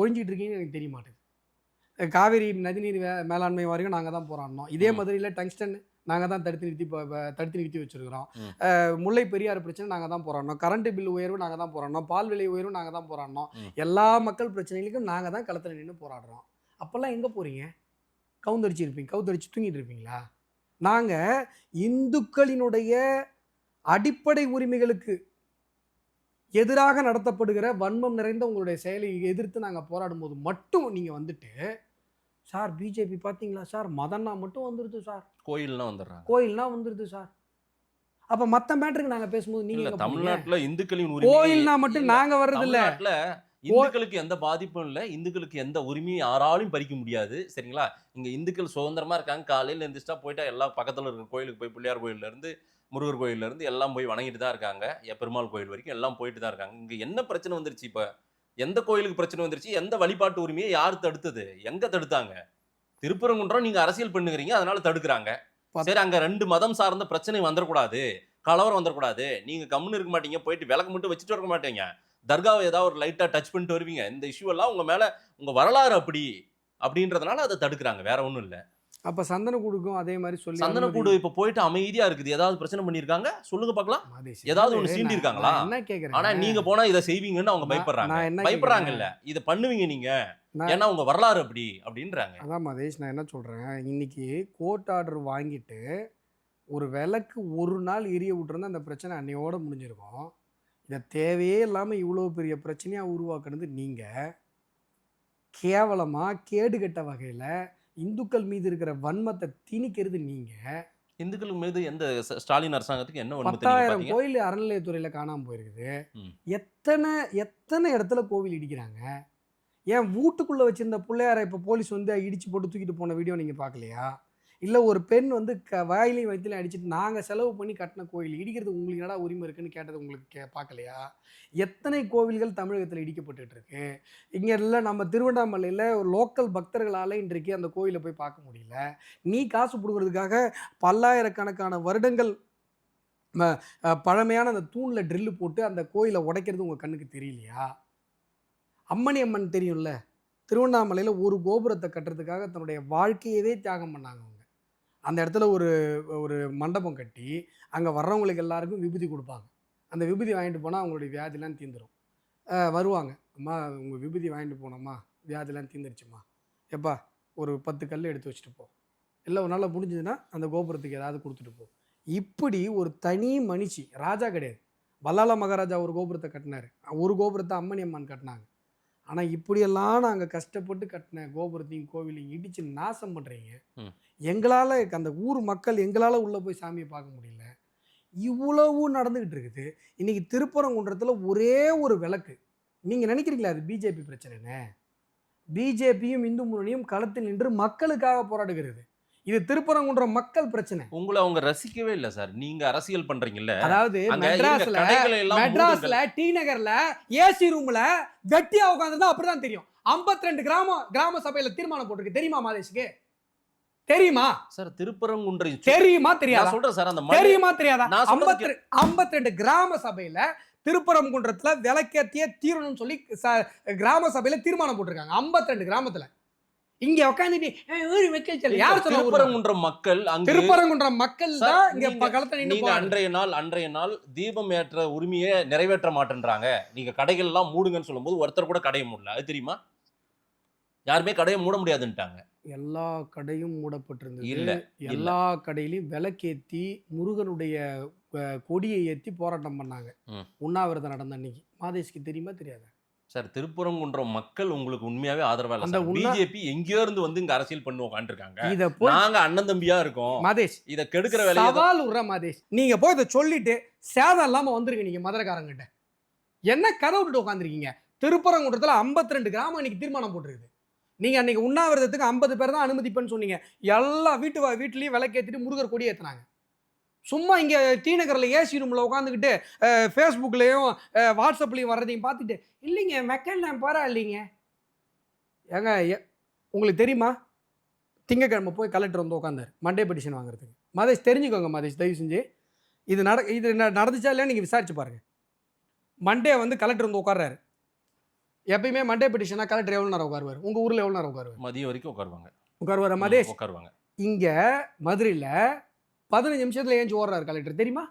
ஒழிஞ்சிட்டு இருக்கீங்கன்னு எனக்கு தெரிய மாட்டேங்குது. காவேரி நதிநீர் மேலாண்மை வாரியம் நாங்க தான் போராடினோம். இதே மதுரையில டங்ஸ்டன் நாங்க தான் தடுத்து நிறுத்தி வச்சிருக்கிறோம். முல்லை பெரியார் பிரச்சனை நாங்க தான் போராடினோம். கரண்ட் பில் உயர்வு நாங்க தான் போராடினோம். பால் விலை உயர்வு நாங்க தான் போராடினோம். எல்லா மக்கள் பிரச்சனைகளுக்கும் நாங்க தான் களத்துல நின்று போராடுறோம். அப்பெல்லாம் எங்க போறீங்க? கவுந்தடிச்சு தூங்கிட்டு இருப்பீங்களா? நாங்க இந்துக்களினுடைய அடிப்படை உரிமைகளுக்கு எதிராக நடத்தப்படுகிற வன்மம் நிறைந்த உங்களுடைய செயலை எதிர்த்து நாங்க போராடும் போது மட்டும் நீங்க வந்துட்டு, சார் பிஜேபி பாத்தீங்களா சார், மதம்னா மட்டும் வந்துருது சார், கோயில்னா வந்துடுறாங்க. கோயில்னா வந்துருது சார். அப்ப மத்த மேட்டருக்கு நாங்க பேசும்போது நீங்க இல்ல, எங்க போறீங்க? தமிழ்நாட்டுல இந்துக்களின் உரிமை கோயில்னா மட்டும் நாங்க வர்றது இல்ல. தமிழ்நாட்டுல இந்துக்களுக்கு எந்த பாதிப்பும் இல்ல. இந்துக்களுக்கு எந்த உரிமையும் யாராலும் பறிக்க முடியாது. சரிங்களா? இங்க இந்துக்கள் சுதந்திரமா இருக்காங்க. காலையில எந்திரிச்சா போயிட்டா எல்லா பக்கத்துல இருக்கிற கோயிலுக்கு போய் பிள்ளையார் கோயில்ல இருந்து முருகர் கோயில்ல இருந்து எல்லாம் போய் வணங்கிட்டு தான் இருக்காங்க. பெருமாள் கோயில் வரைக்கும் எல்லாம் போயிட்டு தான் இருக்காங்க. இங்க என்ன பிரச்சனை வந்துருச்சு இப்ப? எந்த கோயிலுக்கு பிரச்சனை வந்துருச்சு? எந்த வழிபாட்டு உரிமையை யார் தடுத்தது? எங்க தடுத்தாங்க? திருப்பரங்குன்றம் நீங்க அரசியல் பண்ணுகிறீங்க, அதனால தடுக்கிறாங்க. சரி, அங்க 2 மதம் சார்ந்த பிரச்சனை வந்துடக்கூடாது, கலவரம் வந்துடக்கூடாது, நீங்க கம்முன்னு இருக்க மாட்டீங்க, போயிட்டு விளக்கு மட்டும் வச்சுட்டு இருக்க மாட்டீங்க, தர்காவை ஏதாவது ஒரு லைட்டா டச் பண்ணிட்டு வருவீங்க. இந்த இஷ்யூ எல்லாம் உங்க மேல, உங்க வரலாறு அப்படின்றதுனால அதை தடுக்கிறாங்க. வேற ஒண்ணும் இல்ல. அப்ப சந்தனக்கூடுக்கும் அதே மாதிரி சொல்லி சந்தனக்கூடு இப்ப போயிட்டு அமைதியா இருக்குது. ஏதாவது பிரச்சனை பண்ணிருக்காங்க? சொல்லுங்க பாக்கலாம். மகேஷ், ஏதாவது ஒண்ணு சீண்டி இருக்காங்களா? நான் என்ன கேக்குறேன், ஆனா நீங்க போனா இதை செய்வீங்கன்னு அவங்க நான் பயப்படுறாங்க. என்ன பயப்படுறாங்க கேக்குறேன், இல்ல, இதை பண்ணுவீங்க நீங்க, நான் ஏன்னா உங்க வரலாறு அப்படின்றாங்க. அதான் மகேஷ், நான் என்ன சொல்றேன், இன்னைக்கு கோர்ட் ஆர்டர் வாங்கிட்டு ஒரு விளக்கு ஒரு நாள் எரிய விட்டுருந்தா அந்த பிரச்சனை அன்னையோட முடிஞ்சிருக்கும். இதை தேவையே இல்லாம இவ்வளவு பெரிய பிரச்சனையா உருவாக்குனது நீங்க. கேவலமா கேடுகட்ட வகையில இந்துக்கள் மீது இருக்கிற வன்மத்தை திணிக்கிறது நீங்க. இந்துக்கள் மீது எந்த ஸ்டாலின் அரசாங்கத்துக்கு என்ன வன்மத்தை நீங்க 10,000 பாத்தீங்க? கோயில் அறநிலையத்துறையில காணாம போயிருக்குது. ம். எத்தனை இடத்துல கோவில் இடிக்கிறாங்க? ஏன் வீட்டுக்குள்ள வச்சிருந்த பிள்ளையாரை இப்ப போலீஸ் வந்து இடிச்சு போட்டு தூக்கிட்டு போன வீடியோ நீங்க பார்க்கலையா? இல்ல ஒரு பெண் வந்து வாயிலையும் வயிற்றுலையும் அடிச்சுட்டு நாங்க செலவு பண்ணி கட்டின கோயில் இடிக்கிறது உங்களுக்கு என்னடா உரிமை இருக்குன்னு கேட்டது உங்களுக்கு பார்க்கலையா? எத்தனை கோவில்கள் தமிழகத்தில் இடிக்கப்பட்டு இருக்கு. இங்க இல்ல, நம்ம திருவண்ணாமலையில ஒரு லோக்கல் பக்தர்களால இன்றைக்கு அந்த கோயிலை போய் பார்க்க முடியல. நீ காசு கொடுக்கறதுக்காக பல்லாயிரக்கணக்கான வருடங்கள் பழமையான அந்த தூண்ல ட்ரில்லு போட்டு அந்த கோயிலை உடைக்கிறது உங்க கண்ணுக்கு தெரியலையா? அம்மணி அம்மன் தெரியும்ல, திருவண்ணாமலையில ஒரு கோபுரத்தை கட்டுறதுக்காக தன்னுடைய வாழ்க்கையவே தியாகம் பண்ணாங்க அவங்க. அந்த இடத்துல ஒரு மண்டபம் கட்டி அங்கே வர்றவங்களுக்கு எல்லாருக்கும் விபூதி கொடுப்பாங்க. அந்த விபூதி வாங்கிட்டு போனால் அவங்களுடைய வியாதிலாம் தீந்துடும். வருவாங்க, அம்மா உங்கள் விபூதி வாங்கிட்டு போனோம்மா, வியாதிலாம் தீந்துருச்சுமா, எப்பா ஒரு 10 கல் எடுத்து வச்சுட்டு போ, இல்லை ஒரு நாளில் முடிஞ்சதுன்னா அந்த கோபுரத்துக்கு ஏதாவது கொடுத்துட்டு போ. இப்படி ஒரு தனி மனுஷி, ராஜா கிடையாது. வல்லால மகாராஜா ஒரு கோபுரத்தை கட்டினார், ஒரு கோபுரத்தை அம்மணி அம்மன் கட்டினாங்க. ஆனால் இப்படியெல்லாம் நாங்கள் கஷ்டப்பட்டு கட்டின கோபுரத்தையும் கோவிலையும் இடித்து நாசம் பண்ணுறீங்க. எங்களால் அந்த ஊர் மக்கள் எங்களால் உள்ளே போய் சாமியை பார்க்க முடியல. இவ்வளவு நடந்துக்கிட்டு இருக்குது. இன்னைக்கு திருப்பரங்குன்றத்தில் ஒரே ஒரு விளக்கு. நீங்கள் நினைக்கிறீங்களா அது பிஜேபி பிரச்சனைன்னு? பிஜேபியும் இந்து முன்னணியும் களத்தில் நின்று மக்களுக்காக போராடுகிறது. இது திருப்பரங்குன்றம் மக்கள் பிரச்சனை. உங்களை அவங்க ரசிக்கவே இல்லை சார். நீங்க அரசியல் பண்றீங்கல்ல, அதாவது மெட்ராஸ்ல டி நகர்ல ஏசி ரூம்ல கட்டியா உட்கார்ந்தா அப்படிதான் தெரியும். 52 கிராம சபையில தீர்மானம் போட்டிருக்கு. தெரியுமா மாதேஷ்க்கு? தெரியுமா சார்? திருப்பரங்குன்றம் தெரியுமா தெரியாதா? சொல்றேன் சார், அந்த தெரியுமா தெரியாதா? 52 கிராம சபையில திருப்பரங்குன்றத்துல விளக்கேத்திய தீரணும்னு சொல்லி கிராம சபையில தீர்மானம் போட்டிருக்காங்க. 52 கிராமத்துல. இங்க உட்காந்துட்டு யார் சொல்ல? திருப்பரங்குன்றம் மக்கள், திருப்பரங்குன்றம் மக்கள் தான் இங்க களத்துல நீங்க அன்றைய நாள் தீபம் ஏற்ற உரிமையை நிறைவேற்ற மாட்டேன்றாங்க. நீங்க கடைகள் எல்லாம் மூடுங்கன்னு சொல்லும்போது ஒருத்தர் கூட கடையை மூடல. அது தெரியுமா? யாருமே கடையை மூட முடியாதுன்ட்டாங்க. எல்லா கடையும் மூடப்பட்டிருந்தது. இல்ல, எல்லா கடையிலையும் விளக்கேத்தி முருகனுடைய கொடியை ஏத்தி போராட்டம் பண்ணாங்க. உண்ணாவிரதம் நடந்த அன்னைக்கு. மாதேஷ்க்கு தெரியுமா தெரியாதா? சார் திருப்பரங்குன்றம் மக்கள் உங்களுக்கு உண்மையாவே ஆதரவா இல்ல அந்த சார். பிஜேபி எங்கேயோ இருந்து வந்து இங்க அரசியல் பண்ணி உட்காந்துருக்காங்க. இத போய் நாங்க அண்ணன் தம்பியா இருக்கோம். மாதேஷ் இத கெடுக்கிற வேலையை சவால் விடுற மாதேஷ், நீங்க போய் இதை சொல்லிட்டு சேதம் இல்லாம வந்துருங்க. நீங்க மதுரைக்காரங்கிட்ட என்ன கதை விட்டுட்டு உட்காந்துருக்கீங்க? திருப்பரங்குன்றத்துல 52 கிராமம் இன்னைக்கு தீர்மானம் போட்டிருக்குது. நீங்க அன்னைக்கு உண்ணாவிரதத்துக்கு 50 பேர் தான் அனுமதிப்பேன்னு சொன்னீங்க. எல்லா வீட்லயும் விளக்கேற்றிட்டு முருகர் கொடி ஏத்துனாங்க. சும்மா இங்க டிநகர்ல ஏசி ரூம்ல உட்காந்துக்கிட்டு ஃபேஸ்புக்லயும் வாட்ஸ்அப்லயும் வர்றதையும் பார்த்துட்டு இல்லைங்க மெக்கல் நான் பரவாயில்லைங்க. ஏங்க உங்களுக்கு தெரியுமா, திங்கக்கிழமை போய் கலெக்டர் வந்து உட்காந்தார் மண்டே பெட்டிஷன் வாங்குறதுக்கு. மதேஷ் தெரிஞ்சுக்கோங்க மதேஷ், தயவு செஞ்சு இது நடந்துச்சா இல்லையா நீங்கள் விசாரிச்சு பாருங்க. மண்டே வந்து கலெக்டர் வந்து உட்கார்றாரு. எப்பயுமே மண்டே பெட்டிஷனா கலெக்டர் எவ்வளோ நேரம் உட்காருவார்? உங்கள் ஊரில் எவ்வளோ நேரம் உட்காருவார்? மதியம் வரைக்கும் உட்காருவார் மதேஷ். உட்காருவாங்க. இங்கே மதுரையில் 15 நிமிஷத்தில் ஏஞ்சி ஓடுறாரு கலெக்டர், தெரியுமா?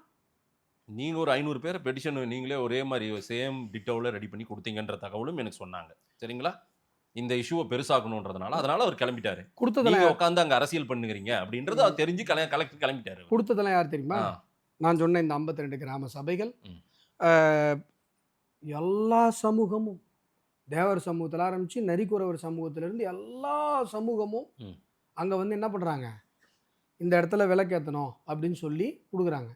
நீங்க ஒரு 500 பேர் பெட்டிஷன் நீங்களே ஒரே மாதிரி சேம் டிட்டோவில் ரெடி பண்ணி கொடுத்தீங்கன்ற தகவலும் எனக்கு சொன்னாங்க. சரிங்களா? இந்த இஷ்யூவை பெருசாக்கணுன்றதுனால அதனால அவர் கிளம்பிட்டாரு. கொடுத்ததெல்லாம் உட்காந்து அங்க அரசியல் பண்ணுகிறீங்க அப்படின்றது அவர் தெரிஞ்சு கலெக்டர் கிளம்பிட்டாரு. கொடுத்ததெல்லாம் யார் தெரியுமா? நான் சொன்ன இந்த 52 கிராம சபைகள், எல்லா சமூகமும், தேவர் சமூகத்தில் ஆரம்பிச்சு நரிக்குறவர் சமூகத்திலிருந்து எல்லா சமூகமும் அங்க வந்து என்ன பண்றாங்க, இந்த இடத்துல விளக்கேற்றணும் அப்படின்னு சொல்லி கொடுக்குறாங்க.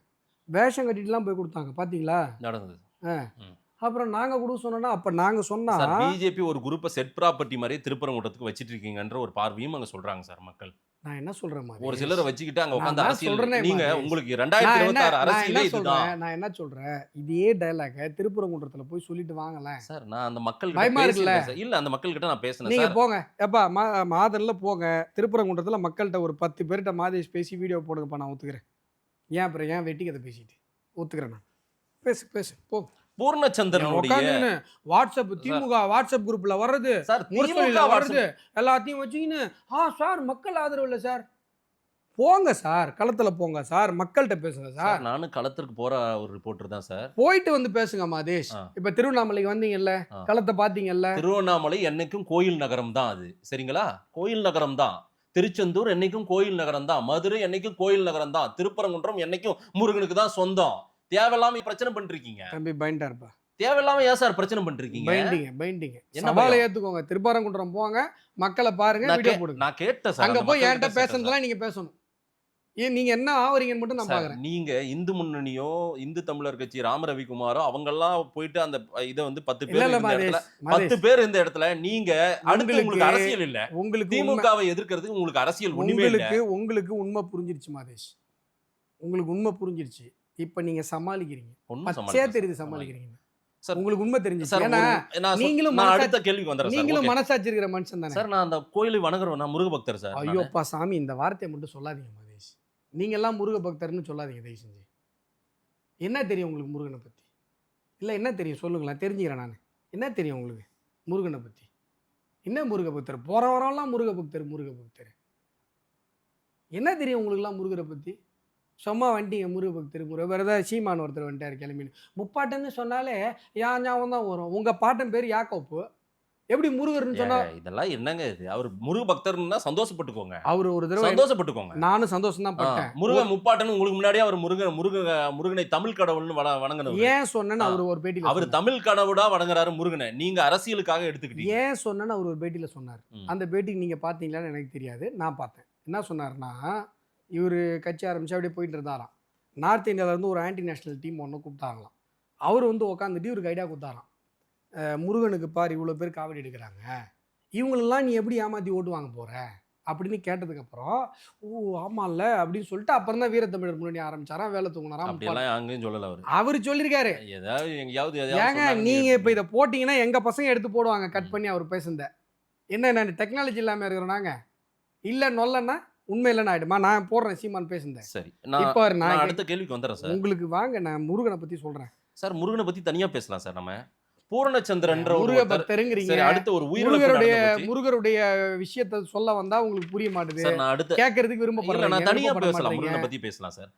வேஷம் கட்டிட்டுலாம் போய் கொடுத்தாங்க. பாத்தீங்களா? நடந்தது. அப்புறம் நாங்க கொடுக்க சொன்னோம்னா, அப்ப நாங்க சொன்னா பிஜேபி ஒரு குரூப்பை செட் ப்ராப்பர்ட்டி மாதிரி திருப்பரங்குன்றத்துக்கு வச்சிட்டு இருக்கீங்கன்ற ஒரு பார்வையும் அங்க சொல்றாங்க சார் மக்கள். நான் என்ன சொல்றேன், ஒரு சிலரை வச்சுக்கிட்டு அங்க உட்கார்ந்து அரசியல் நீங்க உங்களுக்கு 2026 அரசியலே இதுதான். நான் என்ன சொல்றேன், இதே டயலாக திருப்பரங்குன்றத்துல போய் சொல்லிட்டு வாங்கலாம் சார். நான் அந்த மக்கள் இல்ல அந்த மக்கள் கிட்ட நான் பேசினேன். நீங்க போங்க எப்பா மாதன்ல போங்க, திருப்பரங்குன்றத்துல மக்கள்கிட்ட ஒரு 10 பேர்கிட்ட மாதேஷ் பேசி வீடியோ போடுங்கப்பா, நான் ஒத்துக்கிறேன். ஏன் அப்புறம் ஏன் வெட்டி கதை பேசிட்டு ஒத்துக்கிறேன் நான். பேசு போ. பூர்ணச்சந்திரனுடைய வாட்ஸ்அப் திமுக வாட்ஸ்அப் குரூப்ல வர்றது, வர்றது எல்லாத்தையும் வச்சுக்கின்னு சார் மக்கள் ஆதரவு இல்லை சார். போங்க சார், களத்துல போங்க சார், மக்கள்கிட்ட பேசுங்க சார். நானும் களத்திற்கு போற ஒரு ரிப்போர்ட்டர் தான் சார். போயிட்டு வந்து பேசுங்க மாதேஷ். இப்ப திருவண்ணாமலைக்கு வந்தீங்கல்ல, களத்தை பாத்தீங்கல்ல. திருவண்ணாமலை என்னைக்கும் கோயில் நகரம் தான் அது. சரிங்களா? கோயில் நகரம் தான். திருச்செந்தூர் என்னைக்கும் கோயில் நகரம் தான். மதுரை என்னைக்கும் கோயில் நகரம் தான். திருப்பரங்குன்றம் என்னைக்கும் முருகனுக்கு தான் சொந்தம். தேவையில்லாம பிரச்சனை பண்ணிருக்கீங்க. தம்பி பைண்டா இருப்பா. தேவையில்லாம ஏன் சார் பிரச்சனை பண்ணிருக்கீங்க? பைண்டிங் சவாலை ஏத்துக்கோங்க. திருப்பரங்குன்றம் போங்க, மக்களை பாருங்க, வீடியோ போடுங்க. நான் கேட்டேன் சார். அங்க போய் என்கிட்ட பேசுறதுலாம் நீங்க பேசணும். நீங்க என்ன ஆவறீங்கன்னு மட்டும் நான் பாக்குறேன். நீங்க இந்து முன்னணியோ இந்து தமிழர் கட்சி ராம ரவிக்குமாரோ அவங்க எல்லாம் போயிட்டு அந்த இத வந்து 10 பேர் இந்த இடத்துல 10 பேர் இந்த இடத்துல நீங்க அடுத்து உங்களுக்கு அரசியல் இல்ல. உங்களுக்கு திமுகவை எதிர்க்கிறதுக்கு உங்களுக்கு அரசியல் ஒண்ணுமே இல்ல. உங்களுக்கு உண்மை புரிஞ்சிருச்சு மாதேஷ், உங்களுக்கு உண்மை புரிஞ்சிருச்சு. இப்ப நீங்க சமாளிக்கிறீங்க, பச்சையா தெரியுது சமாளிக்கிறீங்க சார். உங்களுக்கு உண்மை தெரிஞ்சு சார். நீங்களும் அடுத்த கேள்விக்கு வந்துறேன் சார். நீங்களும் மனசாட்சி இருக்கிற மனுஷன் தானே சார். நான் அந்த கோயிலை வணங்குறேன், நான் முருக பக்தர் சார். ஐயோப்பா சாமி, இந்த வார்த்தையை மட்டும் சொல்லாதீங்க மாதேஷ். நீங்க எல்லாம் முருக பக்தர்னு சொல்லாதீங்க தயவு செஞ்சு. என்ன தெரியும் உங்களுக்கு முருகனை பத்தி? இல்ல என்ன தெரியும் சொல்லுங்களேன், தெரிஞ்சுக்கிறேன் நான். என்ன தெரியும் உங்களுக்கு முருகனை பத்தி? என்ன முருக பக்தர்? போற வரவெல்லாம் முருக பக்தர். என்ன தெரியும் உங்களுக்கு எல்லாம் முருகரை பத்தி? சும்மா வந்துட்டீங்க முருக பக்தர். வேற ஏதாவது சீமான் ஒருத்தர் வந்துட்டாரு கிளம்பின்னு. முப்பாட்டன்னு சொன்னாலே யான் ஞாபகம் தான் வரும். உங்க பாட்டன் பேர் யாக்கோப்பு. எப்படி முருகர்னு சொன்னா இதெல்லாம் என்னங்க இது? அவர் முருக பக்தர்னா சந்தோஷப்பட்டுக்கோங்க. அவர் ஒரு தடவை சந்தோஷப்பட்டுக்கோங்க. நானும் சந்தோஷம் தான் பட்டேன். முருகன் முப்பாட்டன் உங்களுக்கு முன்னாடியே அவர் முருகனை தமிழ் கடவுள்னு வணங்கணும். ஏன் சொன்னேன்னு அவர் ஒரு பேட்டியில, அவர் தமிழ் கடவுளா வணங்குறாரு முருகனை. நீங்க அரசியலுக்காக எடுத்துக்கிட்டீங்க. ஏன் சொன்னேன்னு அவர் ஒரு பேட்டியில சொன்னார். அந்த பேட்டிக்கு நீங்க பாத்தீங்களான்னு எனக்கு தெரியாது, நான் பார்த்தேன். என்ன சொன்னார்னா, இவர் கட்சி ஆரம்பிச்சு அப்படியே போயிட்டு இருந்தாராம். நார்த் இந்தியாவிலேருந்து ஒரு ஆன்டி நேஷனல் டீம் ஒன்று கூப்பிட்டாங்களாம். அவர் வந்து உட்காந்துட்டு இவருக்கு ஐடியா கொடுத்தாராம். முருகனுக்கு பார் இவ்வளோ பேர் காவடி எடுக்கிறாங்க, இவங்களெல்லாம் நீ எப்படி ஏமாற்றி ஓட்டு வாங்க போகிற அப்படின்னு கேட்டதுக்கப்புறம், ஓ ஆமாம்ல அப்படின்னு சொல்லிட்டு அப்புறம் தான் வீரத்தமிழர் முன்னணி ஆரம்பிச்சாராம். வேலை தூங்கினாராம். அங்கேயும் சொல்லல அவர் சொல்லியிருக்காரு. ஏதாவது எங்கேயாவது ஏங்க நீங்கள் இப்போ இதை போட்டிங்கன்னா எங்கள் பசங்க எடுத்து போடுவாங்க கட் பண்ணி. அவர் பேசுனத என்ன, நான் டெக்னாலஜி இல்லாமல் இருக்கிறோம் நாங்கள். இல்லை நொல்லன்னா உண்மை இல்லைன்னு ஆயிடுமா? நான் போடுறேன் சீமான் பேசுனேன். சரி, இப்போ நான் அடுத்த கேள்விக்கு வந்துடுறேன் சார். உங்களுக்கு வாங்க, நான் முருகனை பற்றி சொல்கிறேன் சார். முருகனை பற்றி தனியாக பேசலாம் சார். நம்ம பூரணச்சந்திரன்ற முருக பக்தருங்கிறீங்க. அடுத்த ஒரு முருகருடைய விஷயத்தை சொல்ல வந்தா உங்களுக்கு புரிய மாட்டேது. நான் அடுத்து கேட்கறதுக்கு விரும்பப்படுறேன். நான் தனியா பேசலாம், முருகனை பத்தி பேசலாம் சார்.